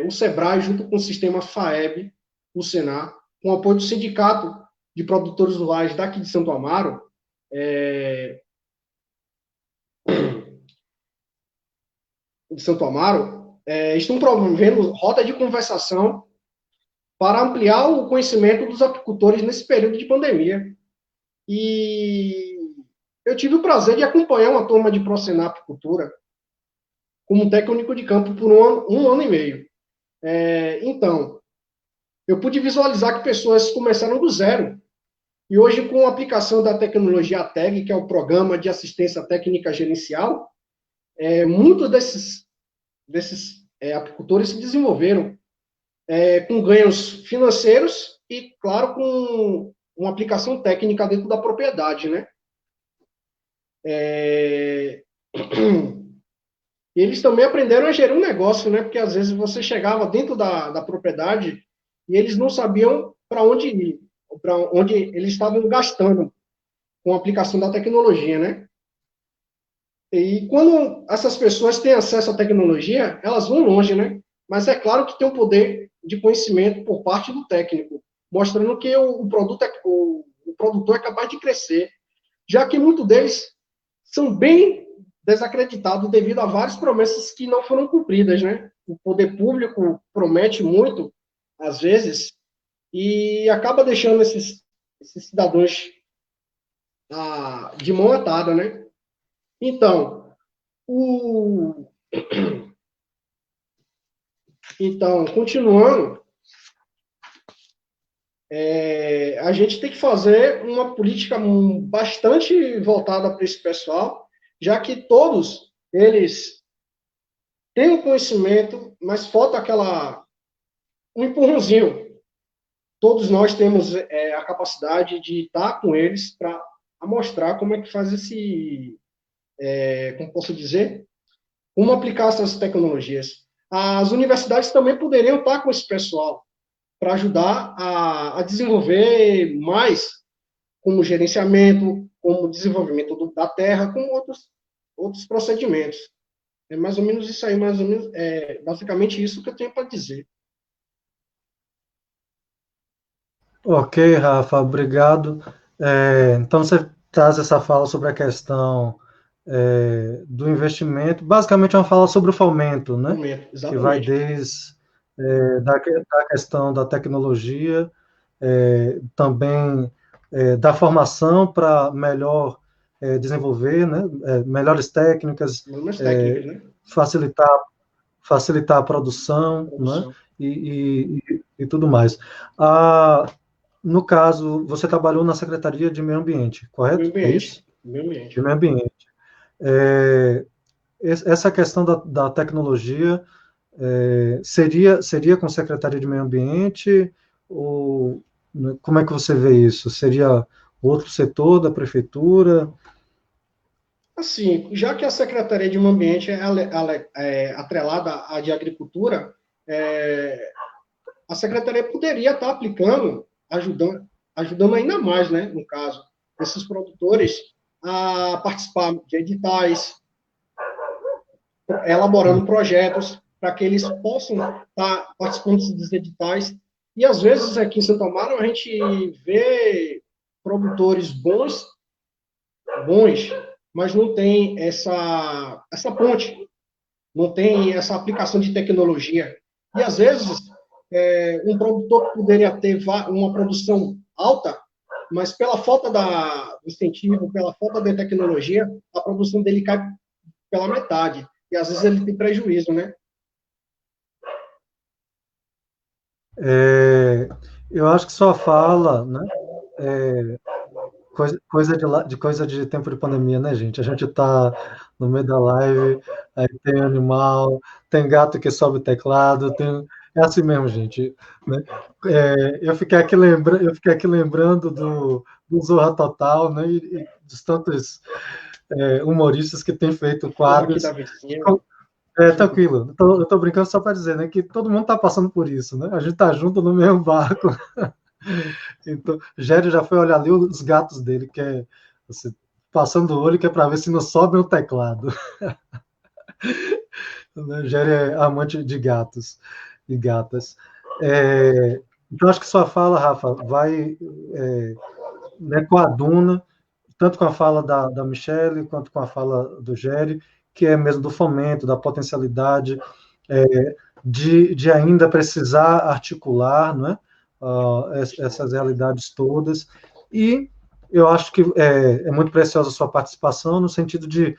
[SPEAKER 3] o SEBRAE, junto com o sistema FAEB, o Senar, com apoio do sindicato de produtores rurais daqui de Santo Amaro, estão promovendo roda de conversação para ampliar o conhecimento dos apicultores nesse período de pandemia. E eu tive o prazer de acompanhar uma turma de Prosenar Apicultura como técnico de campo por um ano e meio. Então, eu pude visualizar que pessoas começaram do zero. E hoje, com a aplicação da tecnologia ATEG, que é o Programa de Assistência Técnica Gerencial, muitos desses apicultores se desenvolveram com ganhos financeiros e, claro, com uma aplicação técnica dentro da propriedade, né? Eles também aprenderam a gerir um negócio, né? Porque às vezes você chegava dentro da propriedade e eles não sabiam para onde ir, para onde eles estavam gastando com a aplicação da tecnologia, né? E quando essas pessoas têm acesso à tecnologia, elas vão longe, né? Mas é claro que tem um poder de conhecimento por parte do técnico, mostrando que o produtor é capaz de crescer, já que muitos deles são bem desacreditados devido a várias promessas que não foram cumpridas, né? O poder público promete muito, às vezes, e acaba deixando esses cidadãos de mão atada, né? Então, continuando, a gente tem que fazer uma política bastante voltada para esse pessoal, já que todos eles têm o conhecimento, mas falta um empurrãozinho. Todos nós temos a capacidade de estar com eles para mostrar como é que faz como posso dizer, como aplicar essas tecnologias. As universidades também poderiam estar com esse pessoal para ajudar a desenvolver mais, como gerenciamento, como desenvolvimento da terra, como outros procedimentos. É mais ou menos isso aí, basicamente isso que eu tenho para dizer.
[SPEAKER 1] Ok, Rafa, obrigado. Então, você traz essa fala sobre a questão do investimento, basicamente é uma fala sobre o fomento, né?
[SPEAKER 3] Exatamente.
[SPEAKER 1] Que vai desde da questão da tecnologia, também da formação para melhor desenvolver, né? Melhores técnicas,
[SPEAKER 3] né?
[SPEAKER 1] facilitar a produção. Né? E tudo mais. No caso, você trabalhou na Secretaria de Meio Ambiente, correto?
[SPEAKER 3] Meio Ambiente.
[SPEAKER 1] É isso?
[SPEAKER 3] Meio Ambiente.
[SPEAKER 1] De Meio Ambiente. Essa questão da tecnologia seria com a Secretaria de Meio Ambiente? Ou como é que você vê isso? Seria outro setor da Prefeitura?
[SPEAKER 3] Assim, já que a Secretaria de Meio Ambiente é atrelada à de Agricultura, a Secretaria poderia estar aplicando, ajudando ainda mais, né, no caso, esses produtores a participar de editais, elaborando projetos para que eles possam estar participando desses editais. E, às vezes, aqui em Santo Amaro, a gente vê produtores bons, mas não tem essa ponte, não tem essa aplicação de tecnologia. E, às vezes, um produtor poderia ter uma produção alta, mas pela falta do incentivo, pela falta de tecnologia, a produção dele cai pela metade. E, às vezes, ele tem prejuízo, né?
[SPEAKER 1] Eu acho que só fala, né? Coisa de tempo de pandemia, né, gente? A gente tá no meio da live, aí tem animal, tem gato que sobe o teclado, é assim mesmo, gente. Né? Eu fiquei aqui lembrando do Zorra Total, né? E dos tantos humoristas que têm feito quadros. Tranquilo. Eu estou brincando só para dizer, né, que todo mundo está passando por isso, né? A gente está junto no mesmo barco. Então, Gério já foi olhar ali os gatos dele, que é assim, passando o olho, que é para ver se não sobe o teclado. Gério é amante de gatos e gatas. Então, acho que sua fala, Rafa, vai né, coaduna, tanto com a fala da Michele, quanto com a fala do Géry, que é mesmo do fomento, da potencialidade, de ainda precisar articular, né, essas realidades todas. E eu acho que é muito preciosa a sua participação, no sentido de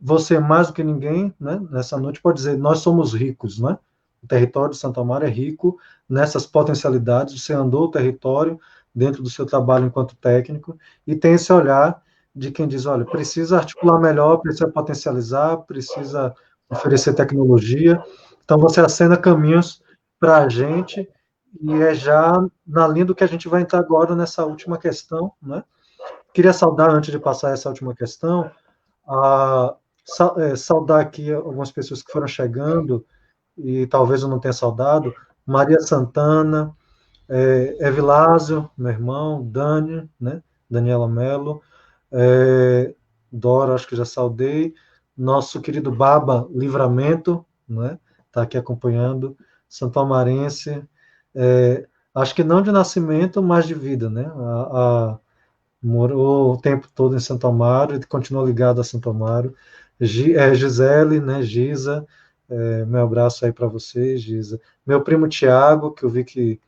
[SPEAKER 1] você, mais do que ninguém, né, nessa noite, pode dizer, nós somos ricos, né? O território de Santo Amaro é rico nessas potencialidades, você andou o território dentro do seu trabalho enquanto técnico, e tem esse olhar de quem diz, olha, precisa articular melhor, precisa potencializar, precisa oferecer tecnologia. Então, você acena caminhos para a gente, e é já na linha do que a gente vai entrar agora nessa última questão, né? Queria saudar, antes de passar essa última questão, saudar aqui algumas pessoas que foram chegando, e talvez eu não tenha saudado: Maria Santana, Evilásio, meu irmão, Dani, né? Daniela Mello, Dora, acho que já saudei, nosso querido Baba Livramento, né? Está aqui acompanhando, Santo Amarense, acho que não de nascimento, mas de vida, né? Morou o tempo todo em Santo Amaro e continua ligado a Santo Amaro. Gisele, né? Giza, meu abraço aí para você, Giza. Meu primo Tiago, que eu vi que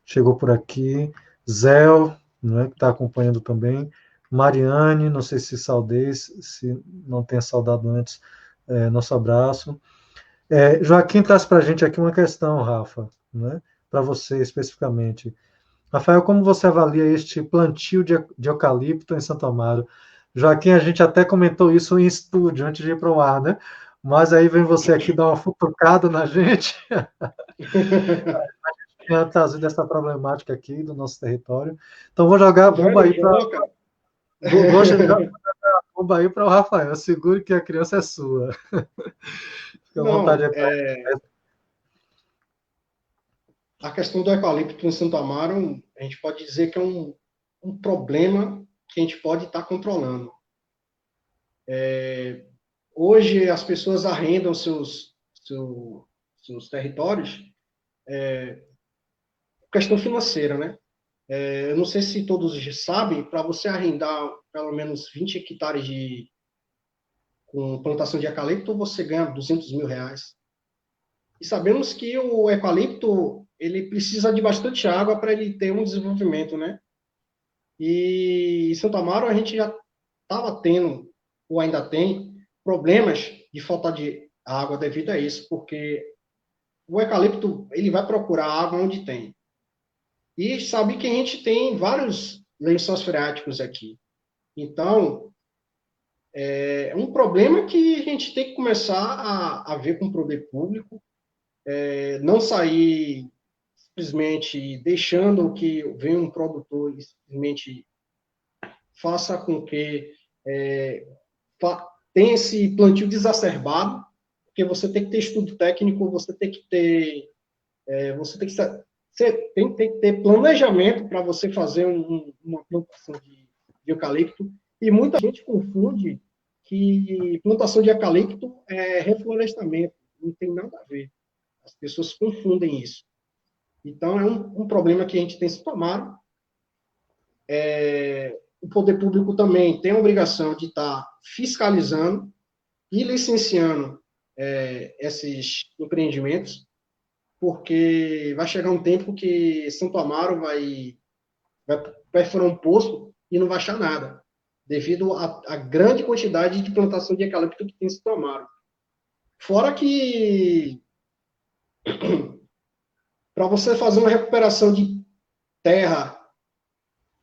[SPEAKER 1] chegou por aqui. Zéu, né, que está acompanhando também. Mariane, não sei se saudei, se não tenha saudado antes, nosso abraço. Joaquim traz para a gente aqui uma questão, Rafa, né, para você especificamente. Rafael, como você avalia este plantio de eucalipto em Santo Amaro? Joaquim, a gente até comentou isso em estúdio, antes de ir para o ar, né? Mas aí vem você aqui dar uma futucada na gente. Tinha trazido essa problemática aqui do nosso território. Então, vou jogar a bomba aí para o Rafael. Segure que a criança é sua. Fique à vontade.
[SPEAKER 3] A questão do eucalipto em Santo Amaro, a gente pode dizer que é um problema que a gente pode estar controlando. Hoje, as pessoas arrendam seus territórios, questão financeira, né? Eu não sei se todos sabem, para você arrendar pelo menos 20 hectares com plantação de eucalipto, você ganha R$200 mil. E sabemos que o eucalipto, ele precisa de bastante água para ele ter um desenvolvimento, né? E em Santo Amaro a gente já estava tendo, ou ainda tem, problemas de falta de água devido a isso, porque o eucalipto, ele vai procurar água onde tem. E sabe que a gente tem vários lençóis freáticos aqui. Então, é um problema que a gente tem que começar a ver com o poder público, não sair simplesmente deixando que venha um produtor e simplesmente faça com que tenha esse plantio desacerbado, porque você tem que ter estudo técnico, você tem que ter planejamento para você fazer uma plantação de eucalipto, e muita gente confunde que plantação de eucalipto é reflorestamento, não tem nada a ver. As pessoas confundem isso. Então, é um problema que a gente tem se tomado. O poder público também tem a obrigação de estar fiscalizando e licenciando esses empreendimentos, porque vai chegar um tempo que Santo Amaro vai perfurar um poço e não vai achar nada, devido à grande quantidade de plantação de eucalipto que tem em Santo Amaro. Fora que, para você fazer uma recuperação de terra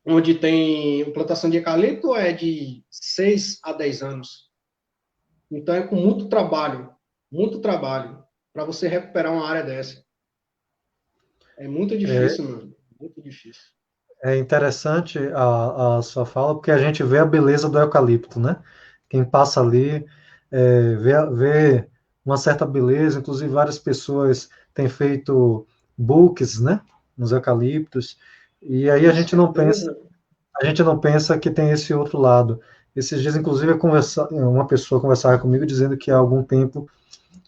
[SPEAKER 3] onde tem plantação de eucalipto, é de 6 a 10 anos. Então, é com muito trabalho para você recuperar uma área dessa. É muito difícil, mano. Muito difícil.
[SPEAKER 1] É interessante a sua fala, porque a gente vê a beleza do eucalipto, né? Quem passa ali vê uma certa beleza, inclusive várias pessoas têm feito books, né? Nos eucaliptos, e aí a gente não pensa que tem esse outro lado. Esses dias, inclusive, uma pessoa conversava comigo dizendo que há algum tempo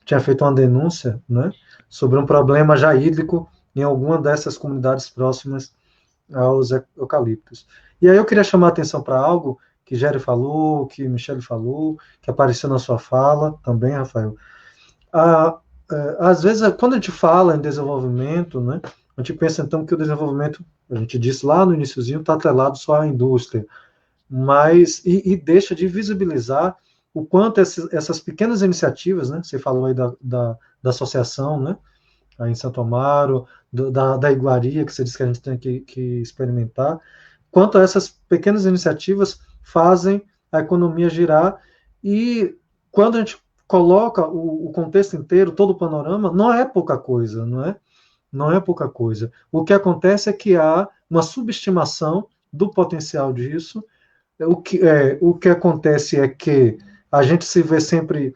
[SPEAKER 1] tinha feito uma denúncia, né, sobre um problema já hídrico em alguma dessas comunidades próximas aos eucaliptos. E aí eu queria chamar a atenção para algo que Géry falou, que Michele falou, que apareceu na sua fala também, Rafael. Às vezes, quando a gente fala em desenvolvimento, né, a gente pensa então que o desenvolvimento, a gente disse lá no iniciozinho, está atrelado só à indústria, mas e deixa de visibilizar o quanto essas pequenas iniciativas, né, você falou aí da associação, né, aí em Santo Amaro, da iguaria, que você disse que a gente tem que experimentar, quanto essas pequenas iniciativas fazem a economia girar, e quando a gente coloca o contexto inteiro, todo o panorama, não é pouca coisa, não é? Não é pouca coisa. O que acontece é que há uma subestimação do potencial disso. O que acontece é que a gente se vê sempre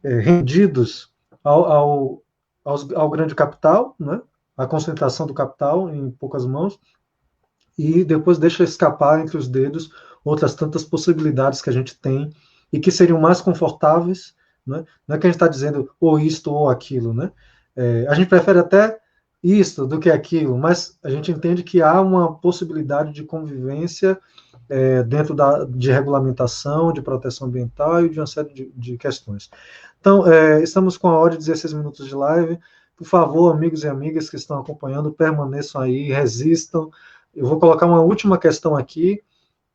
[SPEAKER 1] rendidos ao grande capital, né? A concentração do capital em poucas mãos, e depois deixa escapar entre os dedos outras tantas possibilidades que a gente tem e que seriam mais confortáveis, né? Não é que a gente está dizendo ou isto ou aquilo, né? A gente prefere até isto do que aquilo, mas a gente entende que há uma possibilidade de convivência dentro de regulamentação, de proteção ambiental e de uma série de questões. Então, estamos com a hora de 16 minutos de live. Por favor, amigos e amigas que estão acompanhando, permaneçam aí, resistam. Eu vou colocar uma última questão aqui,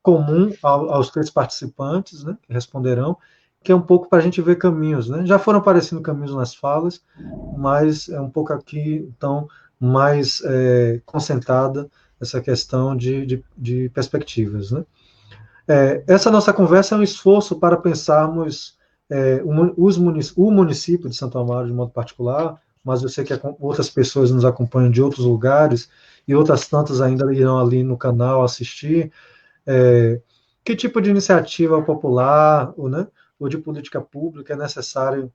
[SPEAKER 1] comum aos 3 participantes, né, que responderão, que é um pouco para a gente ver caminhos, né? Já foram aparecendo caminhos nas falas, mas é um pouco aqui, então, mais concentrada essa questão de perspectivas, né? Essa nossa conversa é um esforço para pensarmos o município de Santo Amaro de modo particular, mas eu sei que outras pessoas nos acompanham de outros lugares, e outras tantas ainda irão ali no canal assistir. Que tipo de iniciativa popular ou de política pública é necessária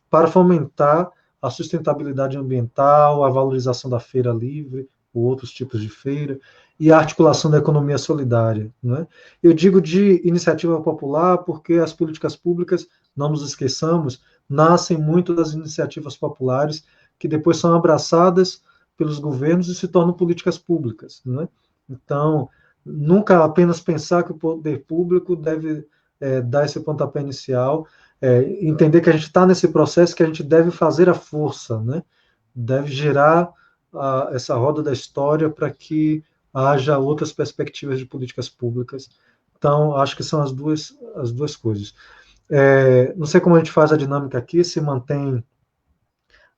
[SPEAKER 1] para fomentar a sustentabilidade ambiental, a valorização da feira livre, ou outros tipos de feira, e a articulação da economia solidária, né? Eu digo de iniciativa popular porque as políticas públicas, não nos esqueçamos, nascem muito das iniciativas populares que depois são abraçadas pelos governos e se tornam políticas públicas, né? Então, nunca apenas pensar que o poder público deve dar esse pontapé inicial, entender que a gente está nesse processo, que a gente deve fazer a força, né? Deve gerar essa roda da história para que haja outras perspectivas de políticas públicas. Então, acho que são as duas coisas. Não sei como a gente faz a dinâmica aqui, se mantém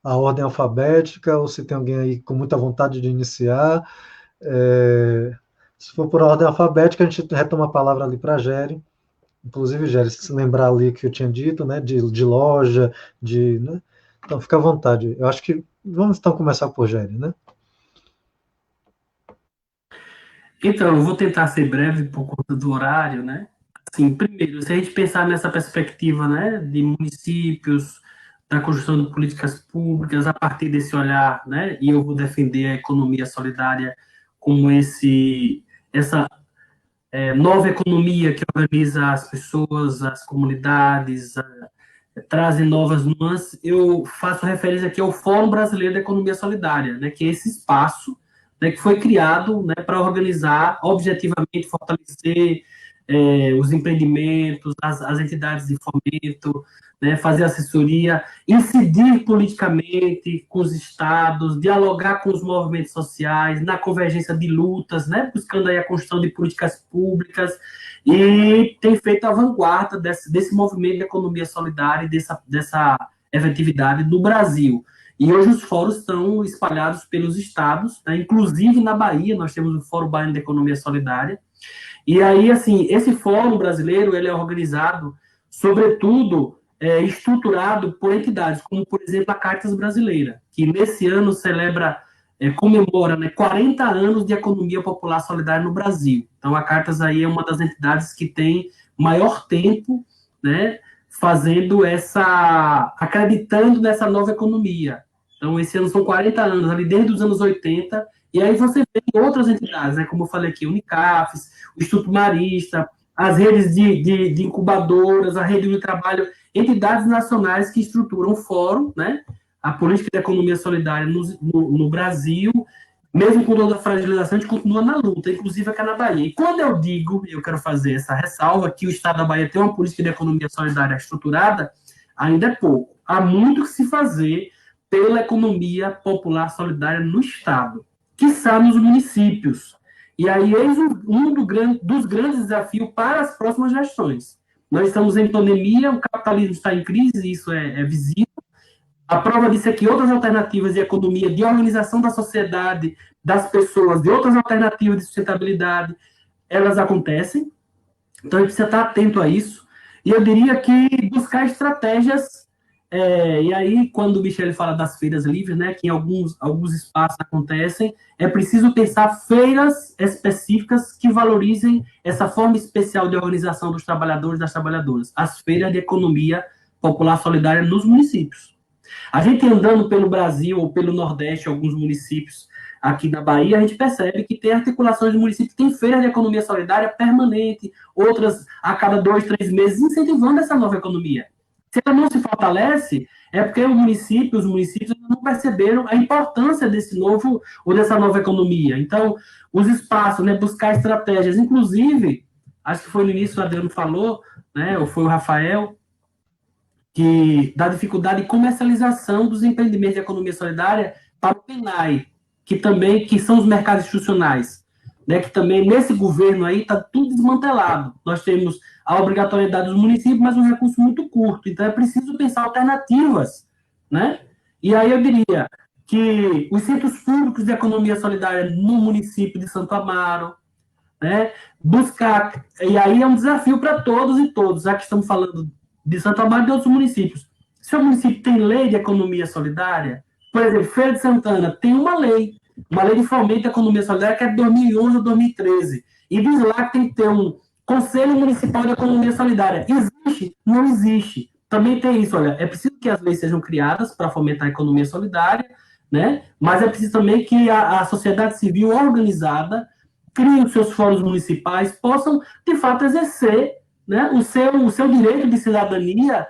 [SPEAKER 1] a ordem alfabética, ou se tem alguém aí com muita vontade de iniciar. Se for por ordem alfabética, a gente retoma a palavra ali para a Géry. Inclusive, Géry, se lembrar ali que eu tinha dito, né, de loja, né? Então, fica à vontade. Eu acho que vamos então começar por Géry, né?
[SPEAKER 4] Então, eu vou tentar ser breve por conta do horário, né? Assim, primeiro, se a gente pensar nessa perspectiva, né, de municípios, da construção de políticas públicas, a partir desse olhar, né, e eu vou defender a economia solidária como essa nova economia que organiza as pessoas, as comunidades, trazem novas nuances. Eu faço referência aqui ao Fórum Brasileiro da Economia Solidária, né, que é esse espaço, né, que foi criado, né, para organizar, objetivamente, fortalecer os empreendimentos, as entidades de fomento, né, fazer assessoria, incidir politicamente com os estados, dialogar com os movimentos sociais, na convergência de lutas, né, buscando aí a construção de políticas públicas, e tem feito a vanguarda desse movimento de economia solidária e dessa efetividade no Brasil. E hoje os fóruns estão espalhados pelos estados, né? Inclusive na Bahia, nós temos o Fórum Baiano de Economia Solidária. E aí, assim, esse fórum brasileiro, ele é organizado, sobretudo, estruturado por entidades, como, por exemplo, a Caritas Brasileira, que nesse ano comemora, né, 40 anos de economia popular solidária no Brasil. Então, a Caritas aí é uma das entidades que tem maior tempo, né, acreditando nessa nova economia. Então, esse ano são 40 anos, ali desde os anos 80, e aí você vê outras entidades, né, como eu falei aqui, Unicafes, o Instituto Marista, as redes de incubadoras, a rede de trabalho, entidades nacionais que estruturam o fórum, né, a política de economia solidária no Brasil, mesmo com toda a fragilização, a gente continua na luta, inclusive aqui na Bahia. E quando eu digo, eu quero fazer essa ressalva, que o Estado da Bahia tem uma política de economia solidária estruturada, ainda é pouco. Há muito que se fazer pela economia popular solidária no Estado, quiçá nos municípios. E aí, eis dos grandes desafios para as próximas gestões. Nós estamos em pandemia, o capitalismo está em crise, isso é visível. A prova disso é que outras alternativas de economia, de organização da sociedade, das pessoas, de outras alternativas de sustentabilidade, elas acontecem. Então, a gente precisa estar atento a isso. E eu diria que buscar estratégias, e aí, quando o Michele fala das feiras livres, né, que em alguns espaços acontecem, é preciso pensar feiras específicas que valorizem essa forma especial de organização dos trabalhadores e das trabalhadoras, as feiras de economia popular solidária nos municípios. A gente andando pelo Brasil ou pelo Nordeste, alguns municípios aqui na Bahia, a gente percebe que tem articulações de municípios que têm feiras de economia solidária permanente, outras a cada 2, 3 meses, incentivando essa nova economia. Se ela não se fortalece, é porque os municípios não perceberam a importância desse novo ou dessa nova economia. Então, os espaços, né, buscar estratégias, inclusive, acho que foi no início, o Adriano falou, né, ou foi o Rafael, da dificuldade de comercialização dos empreendimentos de economia solidária para o PNAE, que são os mercados institucionais, né, que também nesse governo aí está tudo desmantelado. Nós temos a obrigatoriedade dos municípios, mas um recurso muito curto, então é preciso pensar alternativas, né? E aí eu diria que os centros públicos de economia solidária no município de Santo Amaro, né, buscar, e aí é um desafio para todos e todos, já que estamos falando de Santo Amaro e de outros municípios. Se o município tem lei de economia solidária, por exemplo, Feira de Santana tem uma lei de fomento da economia solidária que é de 2011 ou 2013, e diz lá que tem que ter um Conselho Municipal de Economia Solidária. Existe? Não existe. Também tem isso, olha, é preciso que as leis sejam criadas para fomentar a economia solidária, né? Mas é preciso também que a sociedade civil organizada crie os seus fóruns municipais, possam, de fato, exercer, né, o seu direito de cidadania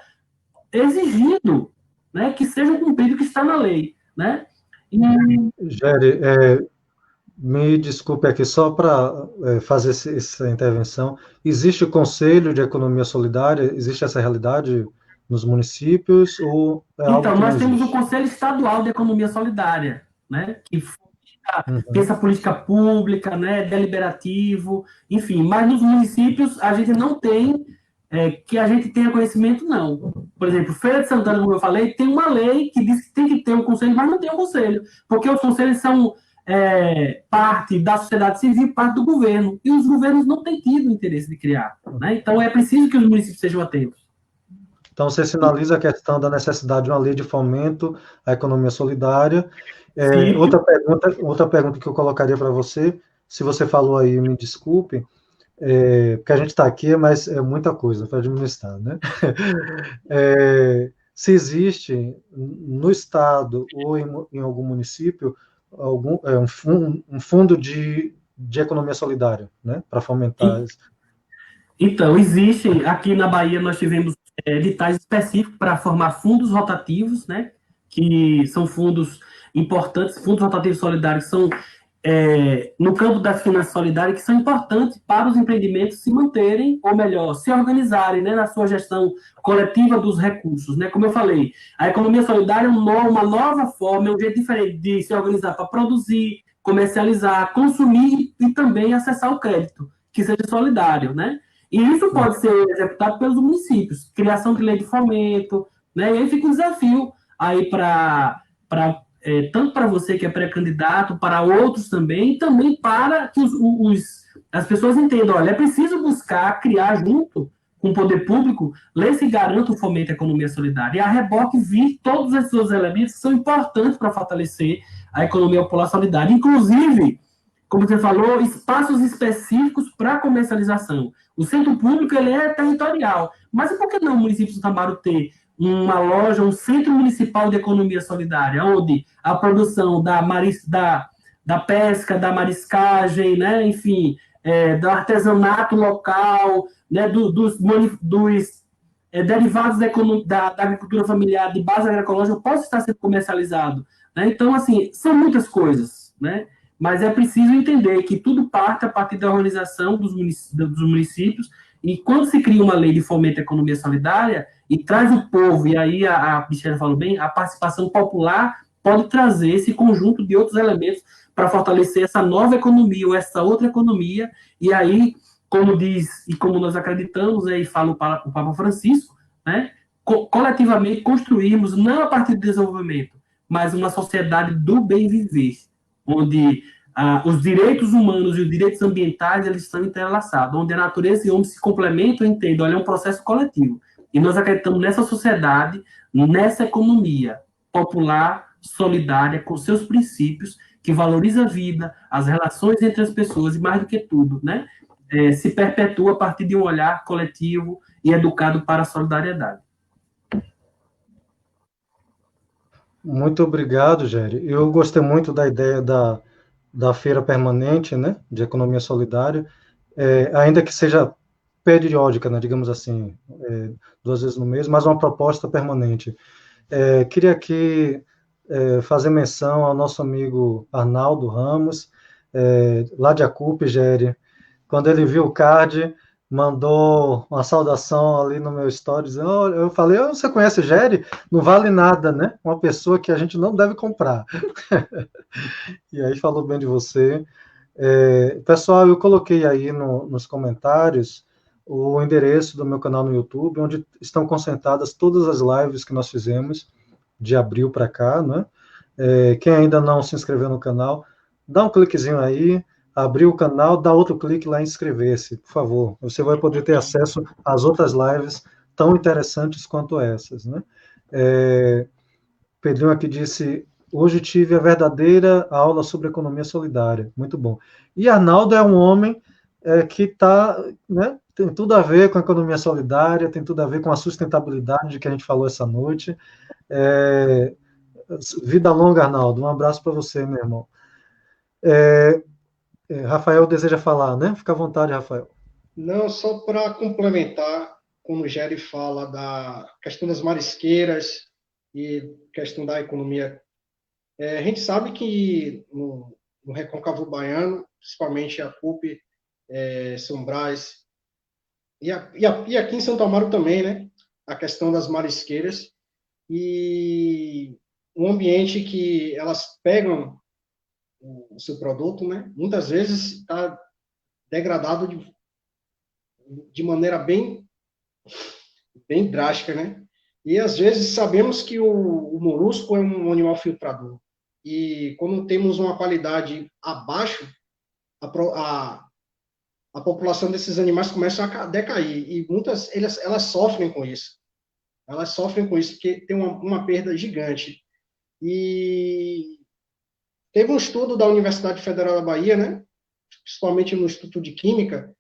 [SPEAKER 4] exigido, né, que seja cumprido o que está na lei, né?
[SPEAKER 1] Gere, me desculpe aqui, só para fazer essa intervenção, existe o Conselho de Economia Solidária, existe essa realidade nos municípios, ou é algo
[SPEAKER 4] Então,
[SPEAKER 1] que
[SPEAKER 4] nós
[SPEAKER 1] não
[SPEAKER 4] temos o
[SPEAKER 1] existe?
[SPEAKER 4] Conselho Estadual de Economia Solidária, né, que pensa política pública, né, deliberativo, enfim, mas nos municípios a gente não tem que a gente tenha conhecimento, não. Por exemplo, Feira de Santana, como eu falei, tem uma lei que diz que tem que ter um conselho, mas não tem um conselho, porque os conselhos são parte da sociedade civil, parte do governo, e os governos não têm tido interesse de criar, né? Então é preciso que os municípios sejam atentos.
[SPEAKER 1] Então, você sinaliza a questão da necessidade de uma lei de fomento à economia solidária. Outra pergunta que eu colocaria para você, se você falou aí, me desculpe, porque a gente está aqui, mas é muita coisa para administrar, né? Se existe no estado ou em algum município um fundo de economia solidária, né, para fomentar isso.
[SPEAKER 4] Então, existem, aqui na Bahia nós tivemos editais específicos para formar fundos rotativos, né, que são fundos importantes, fundos rotativos solidários, que são no campo das finanças solidárias, que são importantes para os empreendimentos se manterem, ou melhor, se organizarem, né, na sua gestão coletiva dos recursos, né? Como eu falei, a economia solidária é uma nova forma, é um jeito diferente de se organizar para produzir, comercializar, consumir e também acessar o crédito, que seja solidário, né? E isso pode ser executado pelos municípios, criação de lei de fomento, né? E aí fica um desafio aí tanto para você que é pré-candidato, para outros também, e também para que as pessoas entendam, olha, é preciso buscar criar junto com o poder público leis que garantam o fomento à economia solidária, e a reboque vir todos esses elementos que são importantes para fortalecer a economia popular solidária, inclusive, como você falou, espaços específicos para comercialização. O centro público ele é territorial, mas por que não o município de Santo Amaro ter uma loja, um centro municipal de economia solidária, onde a produção da pesca, da mariscagem, né, enfim, do artesanato local, né, dos derivados da agricultura familiar de base agroecológica possa estar sendo comercializado, né? Então, assim, são muitas coisas, né? mas é preciso entender que tudo parte a partir da organização dos municípios, e quando se cria uma lei de fomento à economia solidária e traz o povo, e aí a Michelle falou bem, a participação popular pode trazer esse conjunto de outros elementos para fortalecer essa nova economia ou essa outra economia, e aí, como diz, e como nós acreditamos, e fala o Papa Francisco, né, coletivamente construirmos, não a partir do desenvolvimento, mas uma sociedade do bem viver, onde os direitos humanos e os direitos ambientais eles estão entrelaçados, onde a natureza e o homem se complementam e entendem, olha, é um processo coletivo. E nós acreditamos nessa sociedade, nessa economia popular, solidária, com seus princípios, que valoriza a vida, as relações entre as pessoas, e mais do que tudo, né, se perpetua a partir de um olhar coletivo e educado para a solidariedade.
[SPEAKER 1] Muito obrigado, Géry. Eu gostei muito da ideia da feira permanente, né, de economia solidária, ainda que seja periódica, né, digamos assim, 2 vezes no mês, mas uma proposta permanente. Queria aqui fazer menção ao nosso amigo Arnaldo Ramos, lá de Acupe, Géry. Quando ele viu o card, mandou uma saudação ali no meu story, dizendo, eu falei, você conhece o Géry? Não vale nada, né? Uma pessoa que a gente não deve comprar. E aí falou bem de você. Pessoal, eu coloquei aí nos comentários o endereço do meu canal no YouTube, onde estão concentradas todas as lives que nós fizemos de abril para cá, né? Quem ainda não se inscreveu no canal, dá um cliquezinho aí, abrir o canal, dá outro clique lá em inscrever-se, por favor. Você vai poder ter acesso às outras lives tão interessantes quanto essas, né? Pedrinho aqui disse, hoje tive a verdadeira aula sobre economia solidária, muito bom. E Arnaldo é um homem que está, né, tem tudo a ver com a economia solidária, tem tudo a ver com a sustentabilidade que a gente falou essa noite. Vida longa, Arnaldo, um abraço para você, meu irmão. Rafael deseja falar, né? Fica à vontade, Rafael.
[SPEAKER 3] Não, só para complementar, como o Géry fala da questão das marisqueiras e questão da economia, a gente sabe que no Recôncavo Baiano, principalmente a Acupe, São Brás, e aqui em Santo Amaro também, né? A questão das marisqueiras e um ambiente que elas pegam o seu produto, né? Muitas vezes está degradado de maneira bem drástica, né? E às vezes sabemos que o molusco é um animal filtrador. E quando temos uma qualidade abaixo, a população desses animais começa a decair. E muitas elas sofrem com isso. Elas sofrem com isso porque tem uma perda gigante. E teve um estudo da Universidade Federal da Bahia, né? Principalmente no Instituto de Química,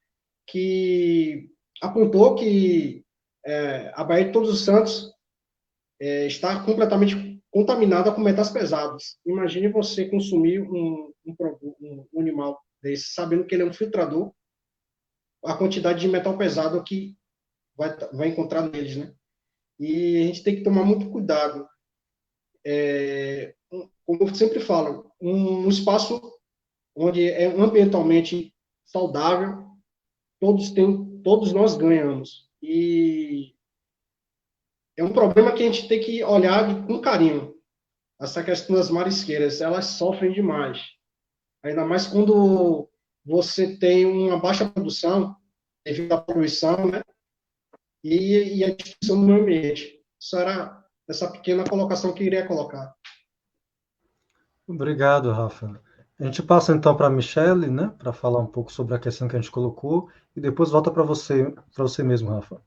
[SPEAKER 3] que apontou que a Baía de Todos os Santos está completamente contaminada com metais pesados. Imagine você consumir um animal desse, sabendo que ele é um filtrador, a quantidade de metal pesado que vai encontrar neles, né? E a gente tem que tomar muito cuidado. Como eu sempre falo, um espaço onde é ambientalmente saudável, todos nós ganhamos. E é um problema que a gente tem que olhar com carinho. Essa questão das marisqueiras, elas sofrem demais. Ainda mais quando você tem uma baixa produção devido à poluição, né? E a destruição do meio ambiente. Isso era essa pequena colocação que eu iria colocar.
[SPEAKER 1] Obrigado, Rafa. A gente passa então para a Michelle, né, para falar um pouco sobre a questão que a gente colocou, e depois volta para você mesmo, Rafa.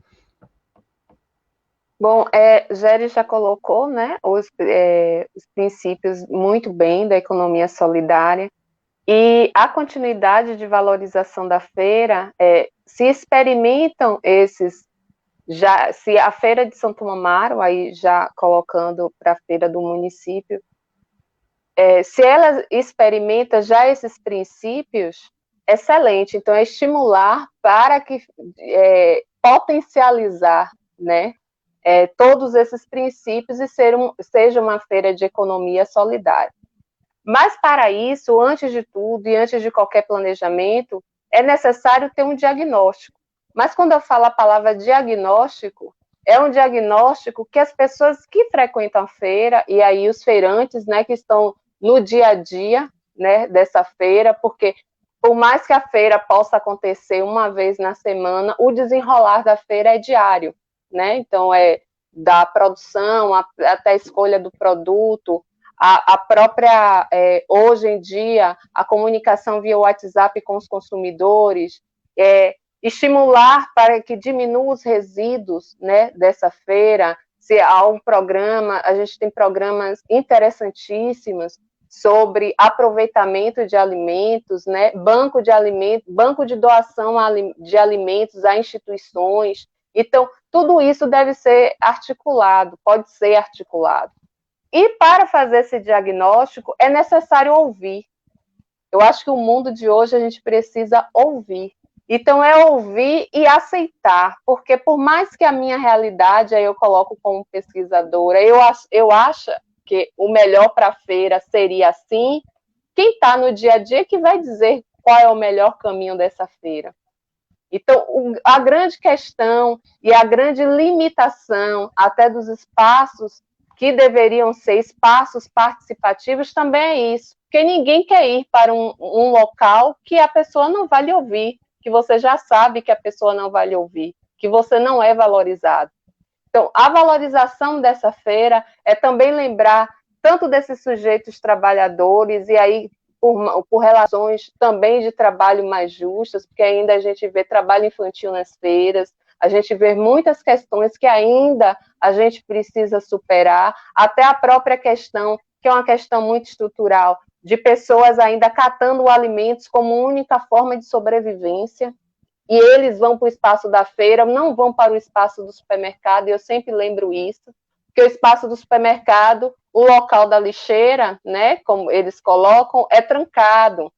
[SPEAKER 2] Bom, Géry já colocou, né, os princípios muito bem da economia solidária, e a continuidade de valorização da feira, se experimentam se a feira de Santo Amaro, aí já colocando para a feira do município, se ela experimenta já esses princípios, excelente. Então, é estimular para que potencializar, né, todos esses princípios e seja uma feira de economia solidária. Mas, para isso, antes de tudo e antes de qualquer planejamento, é necessário ter um diagnóstico. Mas, quando eu falo a palavra diagnóstico, é um diagnóstico que as pessoas que frequentam a feira, e aí os feirantes, né, que estão no dia a dia, né, dessa feira, porque por mais que a feira possa acontecer uma vez na semana, o desenrolar da feira é diário, né? Então, é da produção até a escolha do produto, a própria, hoje em dia, a comunicação via WhatsApp com os consumidores, estimular para que diminua os resíduos, né, dessa feira. Se há um programa, a gente tem programas interessantíssimos sobre aproveitamento de alimentos, né, banco de alimentos, banco de doação de alimentos a instituições. Então, tudo isso deve ser articulado, pode ser articulado. E para fazer esse diagnóstico, é necessário ouvir. Eu acho que o mundo de hoje a gente precisa ouvir. Então, é ouvir e aceitar, porque por mais que a minha realidade, aí eu coloco como pesquisadora, eu acho que o melhor para a feira seria assim, quem está no dia a dia que vai dizer qual é o melhor caminho dessa feira. Então, a grande questão e a grande limitação até dos espaços que deveriam ser espaços participativos também é isso, porque ninguém quer ir para um local que a pessoa não vai lhe ouvir, que você já sabe que a pessoa não vai lhe ouvir, que você não é valorizado. Então, a valorização dessa feira é também lembrar tanto desses sujeitos trabalhadores, e aí por relações também de trabalho mais justas, porque ainda a gente vê trabalho infantil nas feiras, a gente vê muitas questões que ainda a gente precisa superar, até a própria questão, que é uma questão muito estrutural, de pessoas ainda catando alimentos como única forma de sobrevivência, e eles vão para o espaço da feira, não vão para o espaço do supermercado, e eu sempre lembro isso, porque o espaço do supermercado, o local da lixeira, né, como eles colocam, é trancado.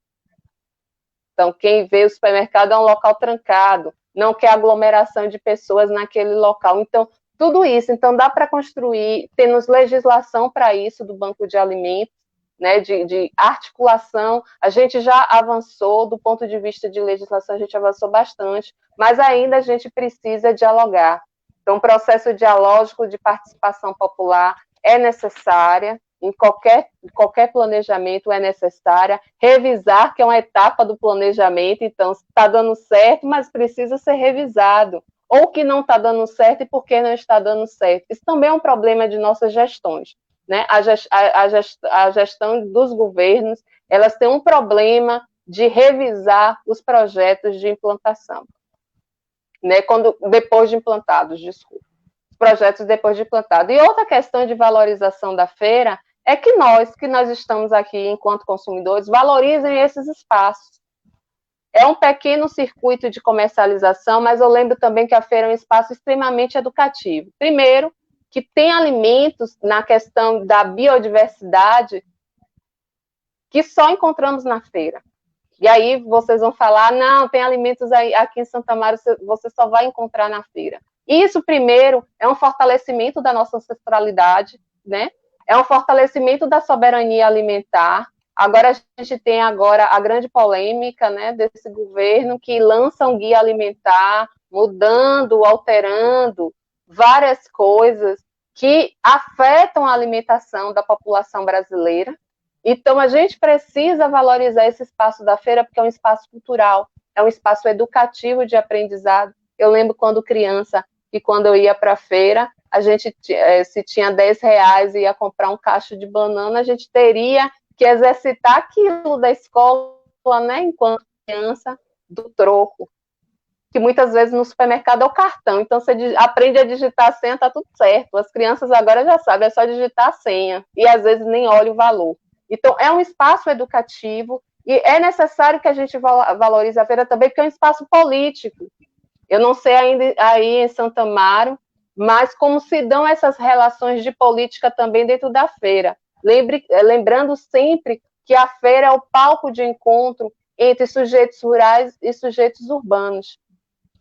[SPEAKER 2] Então, quem vê o supermercado é um local trancado, não quer aglomeração de pessoas naquele local. Então, tudo isso. Então, dá para construir, temos legislação para isso, do banco de alimentos, né, de articulação. A gente já avançou, do ponto de vista de legislação, a gente avançou bastante, mas ainda a gente precisa dialogar. Então, o processo dialógico de participação popular é necessária, em qualquer planejamento é necessária, revisar, que é uma etapa do planejamento, então, está dando certo, mas precisa ser revisado, ou que não está dando certo e por que não está dando certo. Isso também é um problema de nossas gestões, né? A gestão dos governos, elas têm um problema de revisar os projetos de implantação, né? Depois de implantados, desculpa. Projetos depois de implantado. E outra questão de valorização da feira é que nós estamos aqui enquanto consumidores, valorizem esses espaços. É um pequeno circuito de comercialização, mas eu lembro também que a feira é um espaço extremamente educativo. Primeiro, que tem alimentos na questão da biodiversidade que só encontramos na feira. E aí vocês vão falar, não, tem alimentos aí, aqui em Santa Maria, você só vai encontrar na feira. Isso, primeiro, é um fortalecimento da nossa ancestralidade, né? É um fortalecimento da soberania alimentar. Agora a gente tem a grande polêmica, né, desse governo que lança um guia alimentar, mudando, alterando várias coisas que afetam a alimentação da população brasileira. Então, a gente precisa valorizar esse espaço da feira, porque é um espaço cultural, é um espaço educativo de aprendizado. Eu lembro quando criança, que quando eu ia para a feira, a gente, se tinha 10 reais e ia comprar um cacho de banana, a gente teria que exercitar aquilo da escola, né, enquanto criança, do troco, que muitas vezes no supermercado é o cartão, então você aprende a digitar a senha, tá tudo certo. As crianças agora já sabem, é só digitar a senha, e às vezes nem olha o valor. Então, é um espaço educativo, e é necessário que a gente valorize a feira também, porque é um espaço político. Eu não sei ainda aí em Santa Amaro, mas como se dão essas relações de política também dentro da feira. Lembrando sempre que a feira é o palco de encontro entre sujeitos rurais e sujeitos urbanos.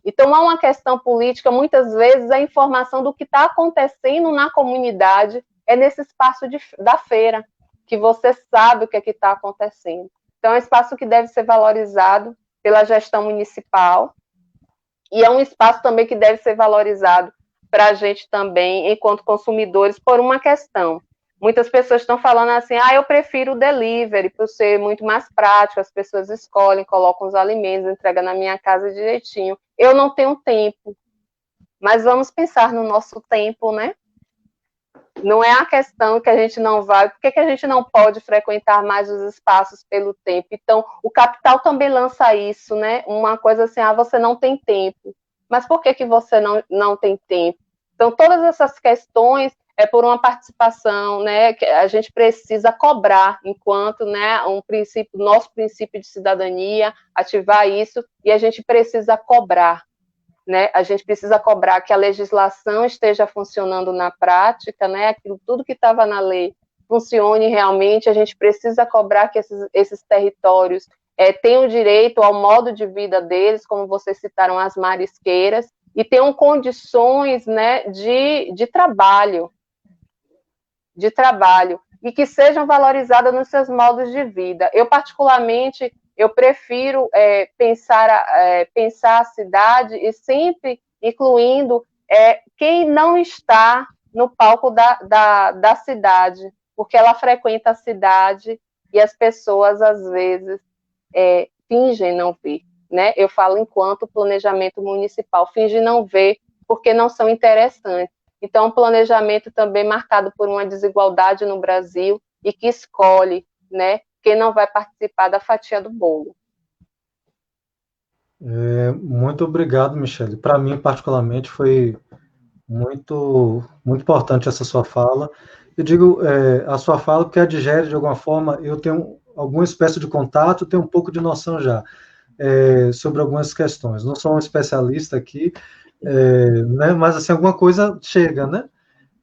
[SPEAKER 2] Então, há uma questão política, muitas vezes a informação do que está acontecendo na comunidade é nesse espaço da feira, que você sabe o que é que está acontecendo. Então, é um espaço que deve ser valorizado pela gestão municipal, e é um espaço também que deve ser valorizado para a gente também, enquanto consumidores, por uma questão. Muitas pessoas estão falando assim, eu prefiro o delivery, por ser muito mais prático, as pessoas escolhem, colocam os alimentos, entregam na minha casa direitinho. Eu não tenho tempo, mas vamos pensar no nosso tempo, né? Não é a questão que a gente não vai, por que a gente não pode frequentar mais os espaços pelo tempo? Então, o Capital também lança isso, né? Uma coisa assim, você não tem tempo. Mas por que você não tem tempo? Então, todas essas questões é por uma participação, né? Que a gente precisa cobrar, enquanto, né, nosso princípio de cidadania, ativar isso, e a gente precisa cobrar. Né? A gente precisa cobrar que a legislação esteja funcionando na prática, né? Aquilo tudo que estava na lei funcione realmente. A gente precisa cobrar que esses territórios tenham direito ao modo de vida deles, como vocês citaram, as marisqueiras, e tenham condições, né, de trabalho, e que sejam valorizadas nos seus modos de vida. Eu, particularmente, eu prefiro pensar a cidade e sempre incluindo quem não está no palco da cidade, porque ela frequenta a cidade e as pessoas, às vezes, fingem não ver. Né? Eu falo enquanto planejamento municipal, fingem não ver porque não são interessantes. Então, um planejamento também marcado por uma desigualdade no Brasil e que escolhe, né, quem não vai participar da fatia do bolo.
[SPEAKER 1] Muito obrigado, Michele. Para mim, particularmente, foi muito, muito importante essa sua fala. Eu digo a sua fala porque digere de alguma forma, eu tenho alguma espécie de contato, tenho um pouco de noção já sobre algumas questões. Não sou um especialista aqui, né, mas assim, alguma coisa chega, né?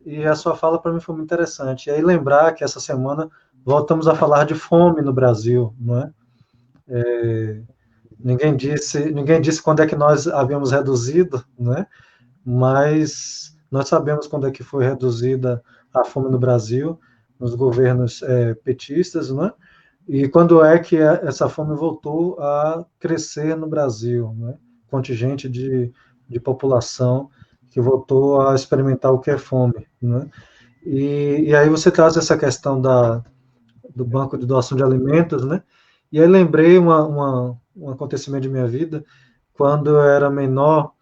[SPEAKER 1] E a sua fala para mim foi muito interessante. E aí lembrar que essa semana voltamos a falar de fome no Brasil, não é? Ninguém disse quando é que nós havíamos reduzido, né? Mas nós sabemos quando é que foi reduzida a fome no Brasil, nos governos petistas, né? E quando é que essa fome voltou a crescer no Brasil, né? Contingente de população que voltou a experimentar o que é fome, né? E aí você traz essa questão do banco de doação de alimentos, né? E aí lembrei um acontecimento de minha vida, quando eu era menor,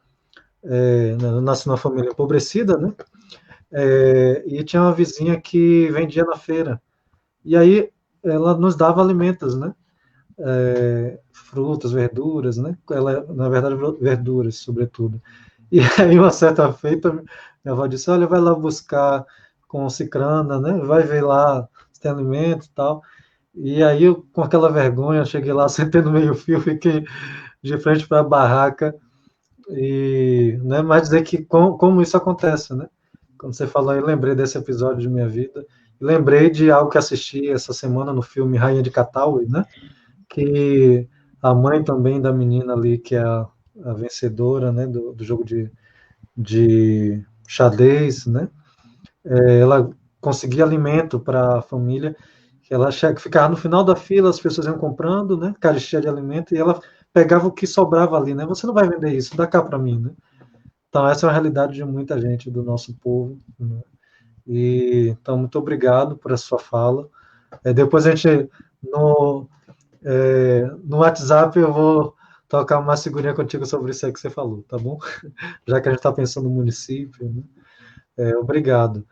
[SPEAKER 1] eu nasci numa família empobrecida, né? E tinha uma vizinha que vendia na feira. E aí ela nos dava alimentos, né? Frutas, verduras, né? Ela, na verdade, verduras, sobretudo. E aí, uma certa feita, minha avó disse, olha, vai lá buscar com cicrana, né? Vai ver lá se tem alimento e tal. E aí, eu, com aquela vergonha, cheguei lá, sentei no meio-fio, fiquei de frente para a barraca, e, né, mas dizer que como isso acontece, né? Quando você falou, eu lembrei desse episódio de minha vida, lembrei de algo que assisti essa semana no filme Rainha de Cataue, né? Que a mãe também da menina ali, que é a vencedora, né, do jogo de xadrez, né? Ela conseguia alimento para a família, que ela ficava no final da fila, as pessoas iam comprando, né, caixinha de alimento, e ela pegava o que sobrava ali, né? Você não vai vender isso, dá cá para mim, né? Então essa é uma realidade de muita gente do nosso povo, né? E então muito obrigado por essa sua fala. Depois a gente no WhatsApp eu vou tocar uma figurinha contigo sobre isso aí que você falou, tá bom? Já que a gente está pensando no município, né? Obrigado.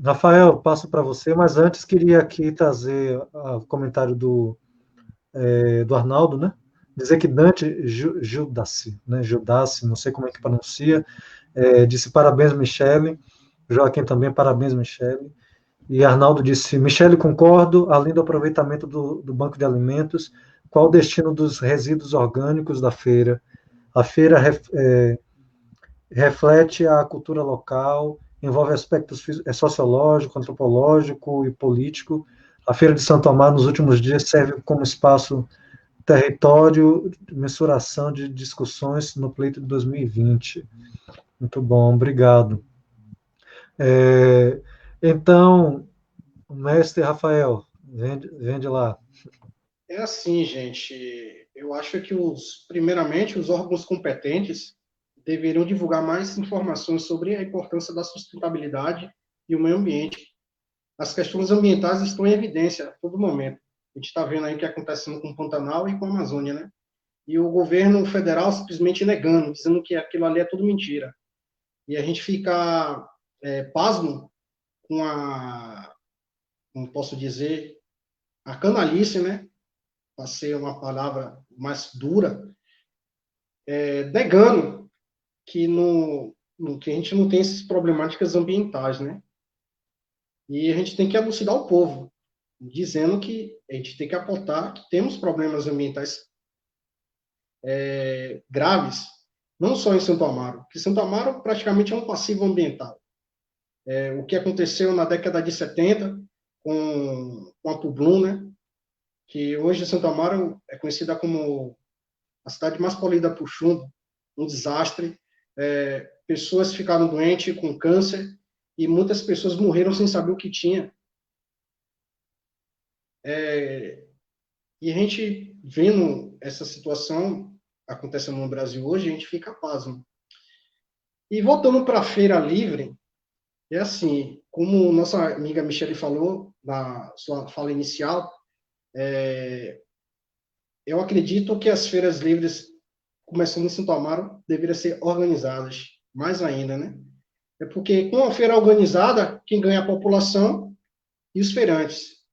[SPEAKER 1] Rafael, passo para você, mas antes queria aqui trazer o comentário do Arnaldo, né? Dizer que Dante Judaci, né? Judaci, não sei como é que pronuncia, disse parabéns, Michele. Joaquim também, parabéns, Michele. E Arnaldo disse, Michele, concordo, além do aproveitamento do banco de alimentos, qual o destino dos resíduos orgânicos da feira? A feira reflete a cultura local, envolve aspectos sociológico, antropológico e político. A Feira de Santo Amaro, nos últimos dias, serve como espaço território de mensuração de discussões no pleito de 2020. Muito bom, obrigado. Então, Mestre Rafael, vende lá.
[SPEAKER 3] É assim, gente. Eu acho que primeiramente, os órgãos competentes deveriam divulgar mais informações sobre a importância da sustentabilidade e o meio ambiente. As questões ambientais estão em evidência a todo momento. A gente está vendo aí o que está acontecendo com o Pantanal e com a Amazônia, né? E o governo federal simplesmente negando, dizendo que aquilo ali é tudo mentira. E a gente fica pasmo com como posso dizer, a canalice, né? Para ser uma palavra mais dura, negando que a gente não tem essas problemáticas ambientais, né? E a gente tem que elucidar o povo, dizendo que a gente tem que apontar que temos problemas ambientais graves, não só em Santo Amaro, que Santo Amaro praticamente é um passivo ambiental. O que aconteceu na década de 70 com a Publum, né? Que hoje Santo Amaro é conhecida como a cidade mais poluída por chumbo, um desastre. Pessoas ficaram doentes com câncer e muitas pessoas morreram sem saber o que tinha. E a gente vendo essa situação acontecendo no Brasil hoje, a gente fica pasmo. E voltando para a Feira Livre, é assim, como nossa amiga Michele falou na sua fala inicial, eu acredito que as feiras livres, começando em Santo Amaro, deveriam ser organizadas mais ainda, né? É porque com a feira organizada, quem ganha é a população e os feirantes.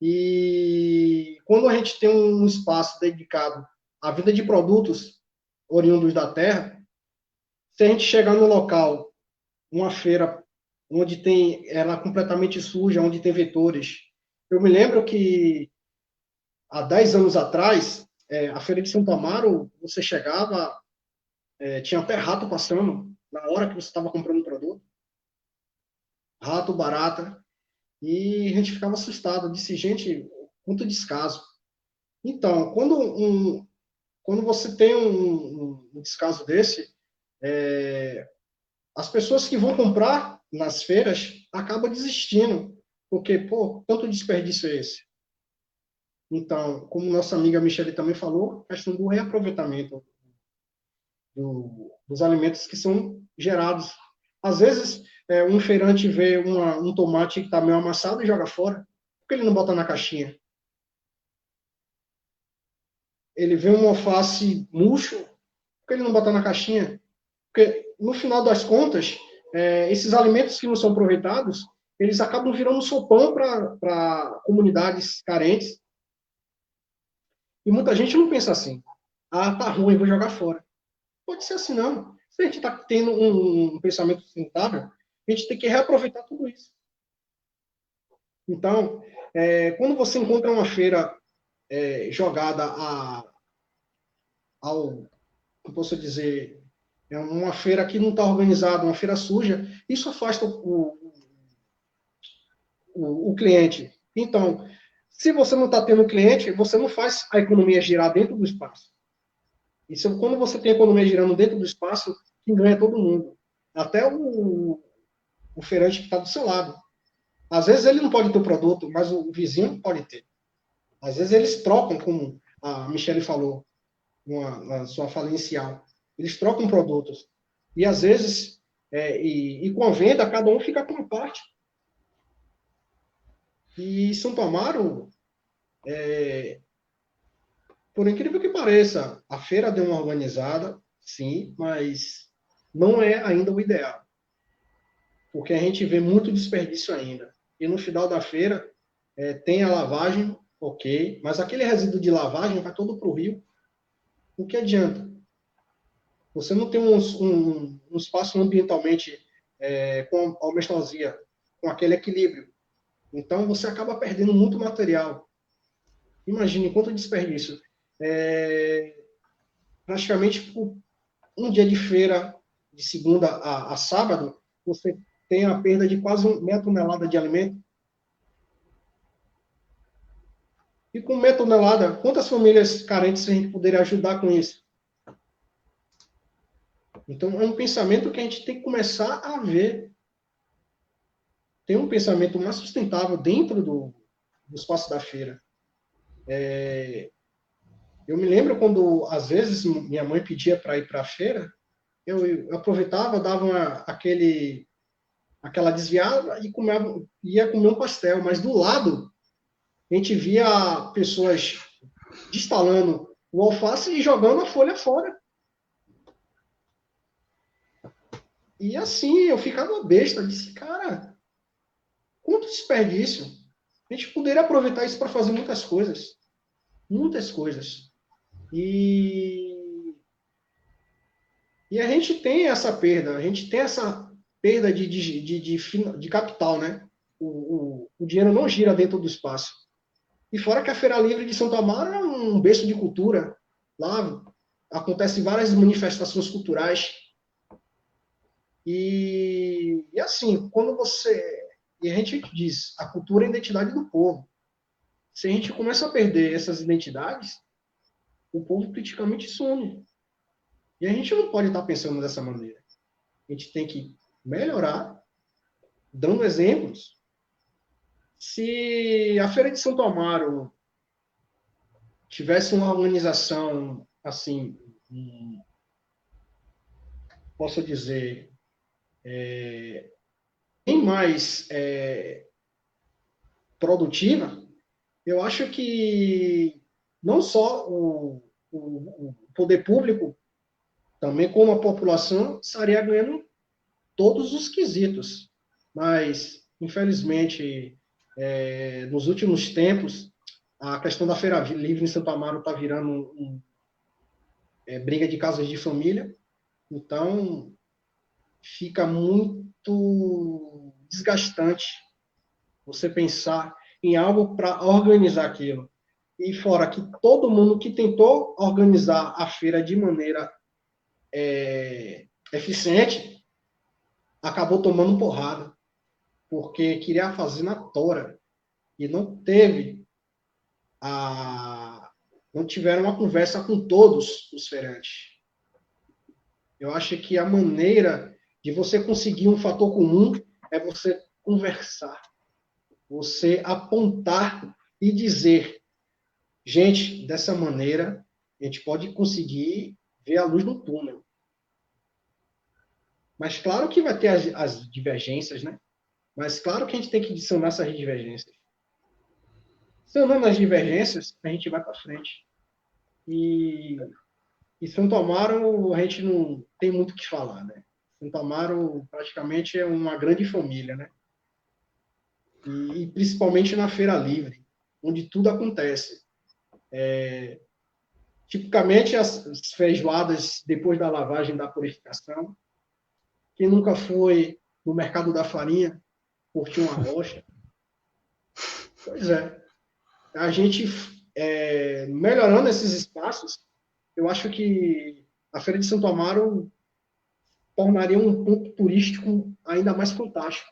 [SPEAKER 3] E quando a gente tem um espaço dedicado à venda de produtos oriundos da terra, se a gente chegar no local, uma feira onde tem ela completamente suja, onde tem vetores. Eu me lembro que há 10 anos atrás, a feira de Santo Amaro, você chegava, tinha até rato passando na hora que você estava comprando o produto. Rato, barata. E a gente ficava assustado. Disse, gente, quanto descaso. Então, quando você tem um descaso desse, as pessoas que vão comprar nas feiras acabam desistindo. Porque, pô, tanto desperdício é esse? Então, como nossa amiga Michele também falou, a questão do reaproveitamento dos alimentos que são gerados. Às vezes, um feirante vê um tomate que está meio amassado e joga fora. Por que ele não bota na caixinha? Ele vê um alface murcho, por que ele não bota na caixinha? Porque, no final das contas, esses alimentos que não são aproveitados, eles acabam virando sopão para comunidades carentes. E muita gente não pensa assim. Ah, tá ruim, vou jogar fora. Pode ser assim, não. Se a gente está tendo um pensamento sustentável, a gente tem que reaproveitar tudo isso. Então, quando você encontra uma feira jogada ao, como posso dizer, uma feira que não está organizada, uma feira suja, isso afasta o cliente. Então, se você não está tendo cliente, você não faz a economia girar dentro do espaço. E quando você tem a economia girando dentro do espaço, quem ganha é todo mundo. Até o feirante que está do seu lado. Às vezes ele não pode ter o produto, mas o vizinho pode ter. Às vezes eles trocam, como a Michele falou na sua fala inicial. Eles trocam produtos. E às vezes, e com a venda, cada um fica com uma parte. E Santo Amaro, por incrível que pareça, a feira deu uma organizada, sim, mas não é ainda o ideal. Porque a gente vê muito desperdício ainda. E no final da feira, tem a lavagem, ok, mas aquele resíduo de lavagem vai todo para o rio. O que adianta? Você não tem um espaço ambientalmente com a homeostasia, com aquele equilíbrio. Então, você acaba perdendo muito material. Imagine quanto desperdício. Praticamente, por um dia de feira, de segunda a sábado, você tem a perda de quase meia tonelada de alimento. E com meia tonelada, quantas famílias carentes a gente poderia ajudar com isso? Então, é um pensamento que a gente tem que começar a ver. ter um pensamento mais sustentável dentro do espaço da feira. Eu me lembro quando, às vezes, minha mãe pedia para ir para a feira, eu aproveitava, dava aquela desviada e ia comer um pastel, mas do lado a gente via pessoas destalando o alface e jogando a folha fora. E assim, eu ficava besta, disse, cara, quanto desperdício. A gente poderia aproveitar isso para fazer muitas coisas. Muitas coisas. E a gente tem essa perda, de capital, né? O dinheiro não gira dentro do espaço. E fora que a Feira Livre de Santo Amaro é um berço de cultura. Lá acontecem várias manifestações culturais. E assim, quando e a gente diz, a cultura é a identidade do povo. Se a gente começa a perder essas identidades, o povo praticamente some. E a gente não pode estar pensando dessa maneira. A gente tem que melhorar, dando exemplos. Se a Feira de Santo Amaro tivesse uma organização, assim, posso dizer, bem mais produtiva, eu acho que não só o poder público, também como a população, estaria ganhando todos os quesitos. Mas, infelizmente, nos últimos tempos, a questão da Feira Livre em Santo Amaro está virando briga de casas de família. Então, fica muito desgastante você pensar em algo para organizar aquilo. E fora que todo mundo que tentou organizar a feira de maneira eficiente acabou tomando porrada, porque queria fazer na tora e não tiveram uma conversa com todos os feirantes. Eu acho que a maneira de você conseguir um fator comum é você conversar, você apontar e dizer, gente, dessa maneira a gente pode conseguir ver a luz no túnel. Mas claro que vai ter as divergências, né? Mas claro que a gente tem que adicionar essas divergências. Sanando as divergências, a gente vai para frente. E Santo Amaro, a gente não tem muito o que falar, né? Santo Amaro praticamente é uma grande família, né? E principalmente na Feira Livre, onde tudo acontece. Tipicamente, as feijoadas depois da lavagem da purificação. Quem nunca foi no mercado da farinha, curtiu uma rocha? Pois é. A gente, melhorando esses espaços, eu acho que a Feira de Santo Amaro tornaria um ponto turístico ainda mais fantástico.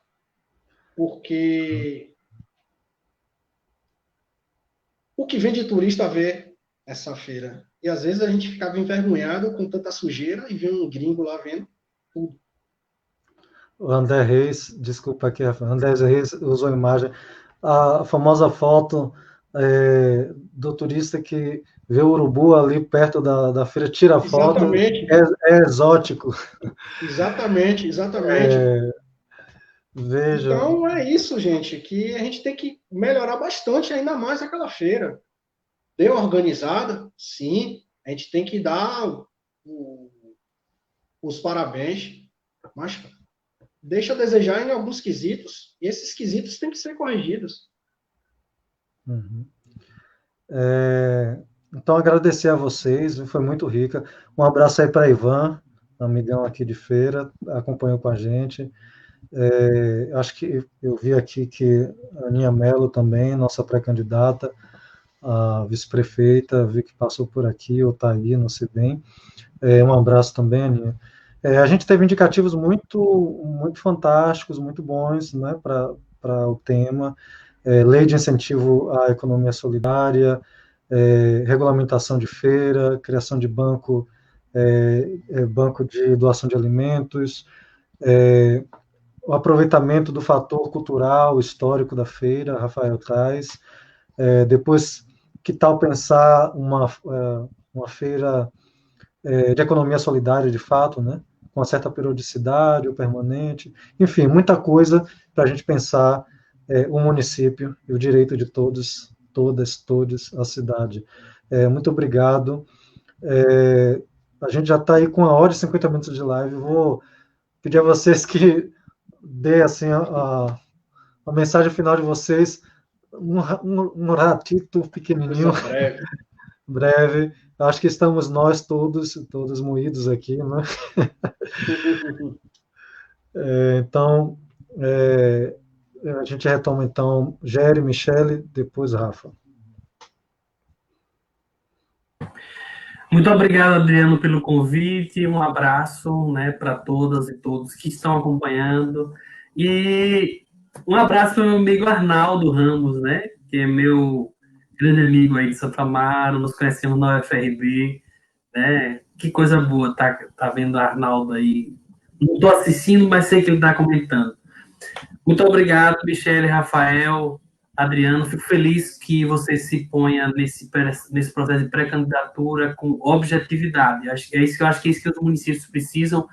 [SPEAKER 3] Porque o que vem de turista ver essa feira? E às vezes a gente ficava envergonhado com tanta sujeira e vê um gringo lá vendo tudo.
[SPEAKER 1] O André Reis, desculpa aqui, André Reis usou a imagem, a famosa foto do turista que vê o urubu ali perto da feira, tira a foto, é exótico.
[SPEAKER 3] Exatamente.
[SPEAKER 1] Veja.
[SPEAKER 3] Então é isso, gente, que a gente tem que melhorar bastante ainda mais aquela feira. Bem organizada, sim, a gente tem que dar os parabéns, mas deixa a desejar em alguns quesitos, e esses quesitos têm que ser corrigidos.
[SPEAKER 1] Uhum. Então, agradecer a vocês, foi muito rica. Um abraço aí para Ivan, amigão aqui de feira, acompanhou com a gente. Acho que eu vi aqui que a Aninha Mello também, nossa pré-candidata, a vice-prefeita, vi que passou por aqui, ou está aí, não sei bem. Um abraço também, Aninha. A gente teve indicativos muito, muito fantásticos, muito bons, né, para o tema. Lei de incentivo à economia solidária, regulamentação de feira, criação de banco de doação de alimentos, o aproveitamento do fator cultural, histórico da feira, Rafael traz. Depois, que tal pensar uma feira de economia solidária, de fato, né? Com uma certa periodicidade ou permanente, enfim, muita coisa para a gente pensar o município e o direito de todos, todos, a cidade. Muito obrigado. A gente já está aí com 1 hora e 50 minutos de live. Vou pedir a vocês que dê assim, a mensagem final de vocês, um ratito pequenininho, breve. Acho que estamos nós todos moídos aqui, né? Então, a gente retoma, então, Géry, Michele, depois Rafa.
[SPEAKER 4] Muito obrigado, Adriano, pelo convite. Um abraço, né, para todas e todos que estão acompanhando. E um abraço para o meu amigo Arnaldo Ramos, né, que é meu grande amigo aí de Santo Amaro. Nos conhecemos na UFRB, né? Que coisa boa tá vendo o Arnaldo aí. Não estou assistindo, mas sei que ele está comentando. Muito obrigado, Michele, Rafael, Adriano. Fico feliz que você se ponha nesse processo de pré-candidatura com objetividade. Acho que é isso que os municípios precisam,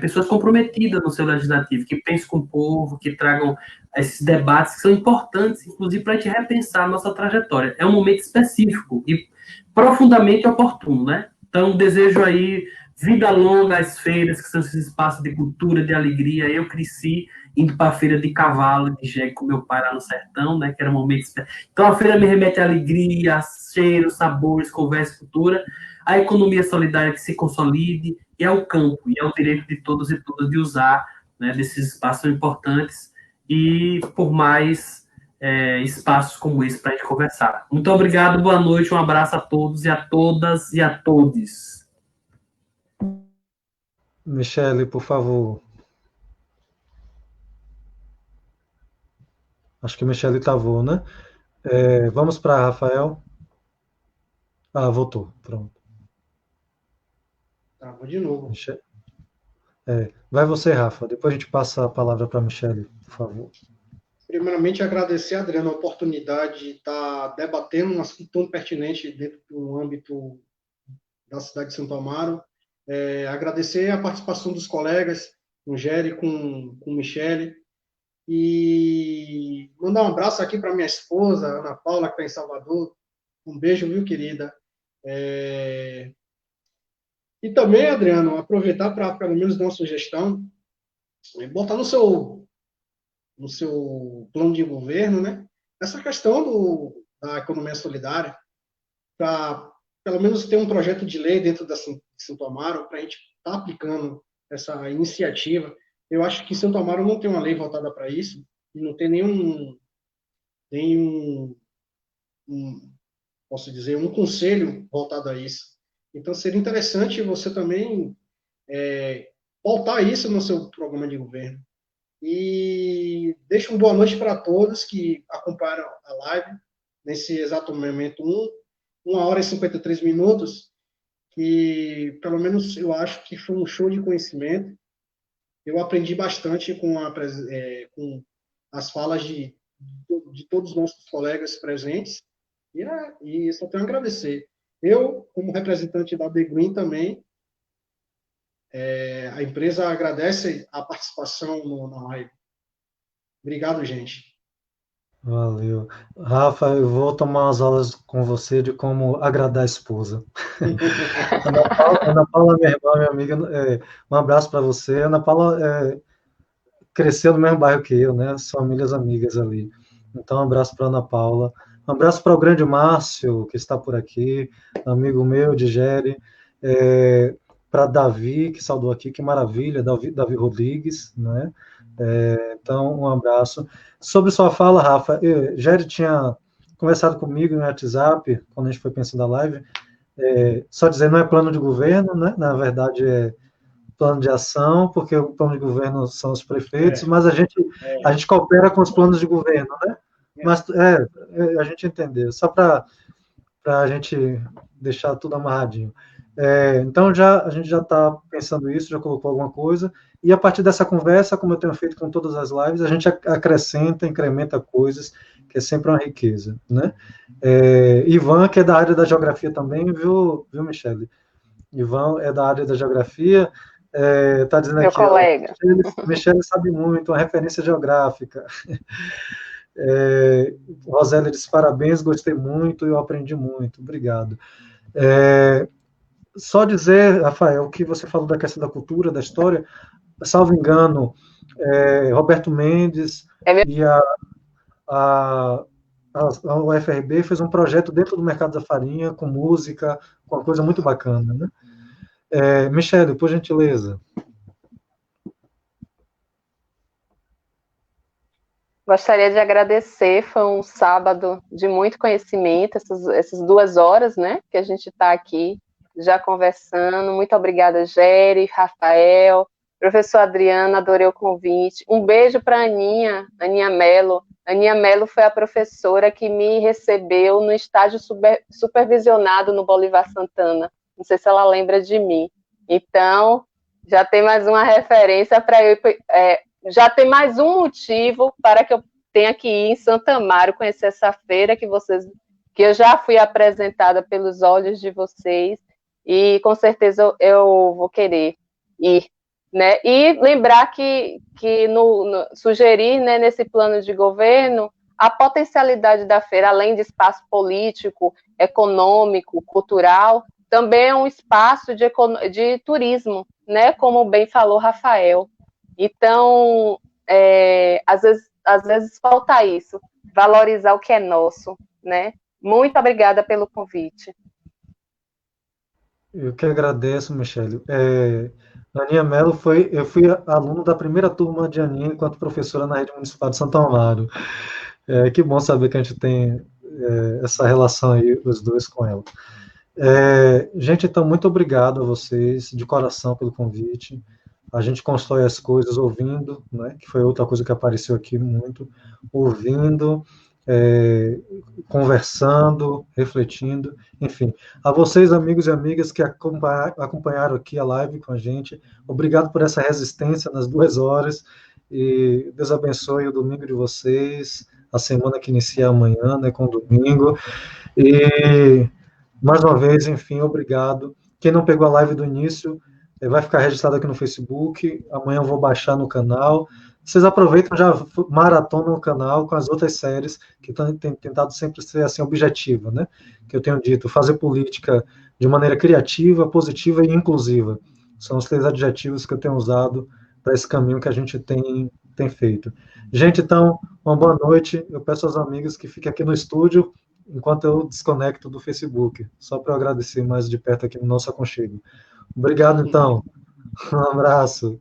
[SPEAKER 4] pessoas comprometidas no seu legislativo, que pensem com o povo, que tragam esses debates que são importantes, inclusive para a gente repensar a nossa trajetória. É um momento específico e profundamente oportuno, né? Então, desejo aí vida longa às feiras, que são esses espaços de cultura, de alegria. Eu cresci indo para a feira de cavalo, de jegue, com meu pai lá no sertão, né, que era um momento especial. Então, a feira me remete à alegria, a cheiros, sabores, conversa, cultura, a economia solidária que se consolide, e ao campo, e ao direito de todos e todas de usar, né, desses espaços importantes, e por mais espaços como esse para a gente conversar. Muito obrigado, boa noite, um abraço a todos e a todas e a todos.
[SPEAKER 1] Michele, por favor. Acho que a Michele travou, né? Vamos para Rafael. Voltou. Pronto.
[SPEAKER 3] Travou de novo.
[SPEAKER 1] Vai você, Rafa. Depois a gente passa a palavra para a Michele, por favor.
[SPEAKER 3] Primeiramente, agradecer, Adriano, a oportunidade de estar debatendo um assunto tão pertinente dentro do âmbito da cidade de Santo Amaro. Agradecer a participação dos colegas, com Géry, com Michele. E mandar um abraço aqui para minha esposa, Ana Paula, que está em Salvador. Um beijo, viu, querida? E também, Adriano, aproveitar para, pelo menos, dar uma sugestão, botar no seu plano de governo, né? Essa questão da economia solidária, para, pelo menos, ter um projeto de lei dentro da Santo Amaro, para a gente estar aplicando essa iniciativa. Eu acho que Santo Amaro não tem uma lei voltada para isso, e não tem posso dizer, um conselho voltado a isso. Então, seria interessante você também pautar isso no seu programa de governo. E deixo uma boa noite para todos que acompanharam a live, nesse exato momento, 1 hora e 53 minutos, que, pelo menos, eu acho que foi um show de conhecimento. Eu aprendi bastante com as falas de todos os nossos colegas presentes, e só tenho a agradecer. Eu, como representante da The Green também, a empresa agradece a participação na live. Obrigado, gente.
[SPEAKER 1] Valeu. Rafa, eu vou tomar umas aulas com você de como agradar a esposa. Ana Paula, minha irmã, minha amiga, um abraço para você. Ana Paula cresceu no mesmo bairro que eu, né? São famílias amigas ali. Então, um abraço para Ana Paula. Um abraço para o grande Márcio, que está por aqui, amigo meu, de Géry. Para Davi, que saudou aqui, que maravilha, Davi Rodrigues, né? Então, um abraço. Sobre sua fala, Rafa, Géry tinha conversado comigo no WhatsApp, quando a gente foi pensando na live, só dizer, não é plano de governo, né? Na verdade, é plano de ação, porque o plano de governo são os prefeitos, mas a gente coopera com os planos de governo, né? Mas a gente entendeu, só para a gente deixar tudo amarradinho. Então, a gente já está pensando isso, já colocou alguma coisa, E a partir dessa conversa, como eu tenho feito com todas as lives, a gente acrescenta, incrementa coisas, que é sempre uma riqueza, né? Ivan, que é da área da geografia também, viu, Michele? Ivan é da área da geografia, está dizendo
[SPEAKER 2] Meu
[SPEAKER 1] aqui,
[SPEAKER 2] colega.
[SPEAKER 1] Michele sabe muito, uma referência geográfica. Rosélia disse, parabéns, gostei muito, eu aprendi muito, obrigado. Só dizer, Rafael, que você falou da questão da cultura, da história, salvo engano, Roberto Mendes e a UFRB fez um projeto dentro do Mercado da Farinha, com música, com uma coisa muito bacana, né? Michele, por gentileza.
[SPEAKER 2] Gostaria de agradecer, foi um sábado de muito conhecimento, essas 2 horas, né, que a gente está aqui já conversando. Muito obrigada, Geri, Rafael, professor Adriano, adorei o convite. Um beijo para Aninha Mello. Aninha Mello foi a professora que me recebeu no estágio supervisionado no Bolivar Santana. Não sei se ela lembra de mim. Então, já tem mais uma referência para eu... já tem mais um motivo para que eu tenha que ir em Santa Amaro conhecer essa feira que eu já fui apresentada pelos olhos de vocês, e com certeza eu vou querer ir, né? E lembrar que sugerir, né, nesse plano de governo a potencialidade da feira, além de espaço político, econômico, cultural, também é um espaço de turismo, né? Como bem falou Rafael. Então, às vezes falta isso, valorizar o que é nosso, né? Muito obrigada pelo convite.
[SPEAKER 1] Eu que agradeço, Michele. Aninha Mello eu fui aluno da primeira turma de Aninha enquanto professora na Rede Municipal de Santo Amaro. Que bom saber que a gente tem essa relação aí, os dois com ela. Gente, então, muito obrigado a vocês, de coração, pelo convite. A gente constrói as coisas ouvindo, né, que foi outra coisa que apareceu aqui muito, ouvindo, conversando, refletindo, enfim. A vocês, amigos e amigas que acompanharam aqui a live com a gente, obrigado por essa resistência nas 2 horas, e Deus abençoe o domingo de vocês, a semana que inicia amanhã, né, com o domingo, e mais uma vez, enfim, obrigado. Quem não pegou a live do início, vai ficar registrado aqui no Facebook. Amanhã eu vou baixar no canal. Vocês aproveitam, já maratona no canal com as outras séries que têm tentado sempre ser assim objetiva, né? Que eu tenho dito, fazer política de maneira criativa, positiva e inclusiva. São os 3 adjetivos que eu tenho usado para esse caminho que a gente tem feito. Gente, então, uma boa noite. Eu peço aos amigos que fiquem aqui no estúdio enquanto eu desconecto do Facebook, só para eu agradecer mais de perto aqui no nosso aconchego. Obrigado, então. Um abraço.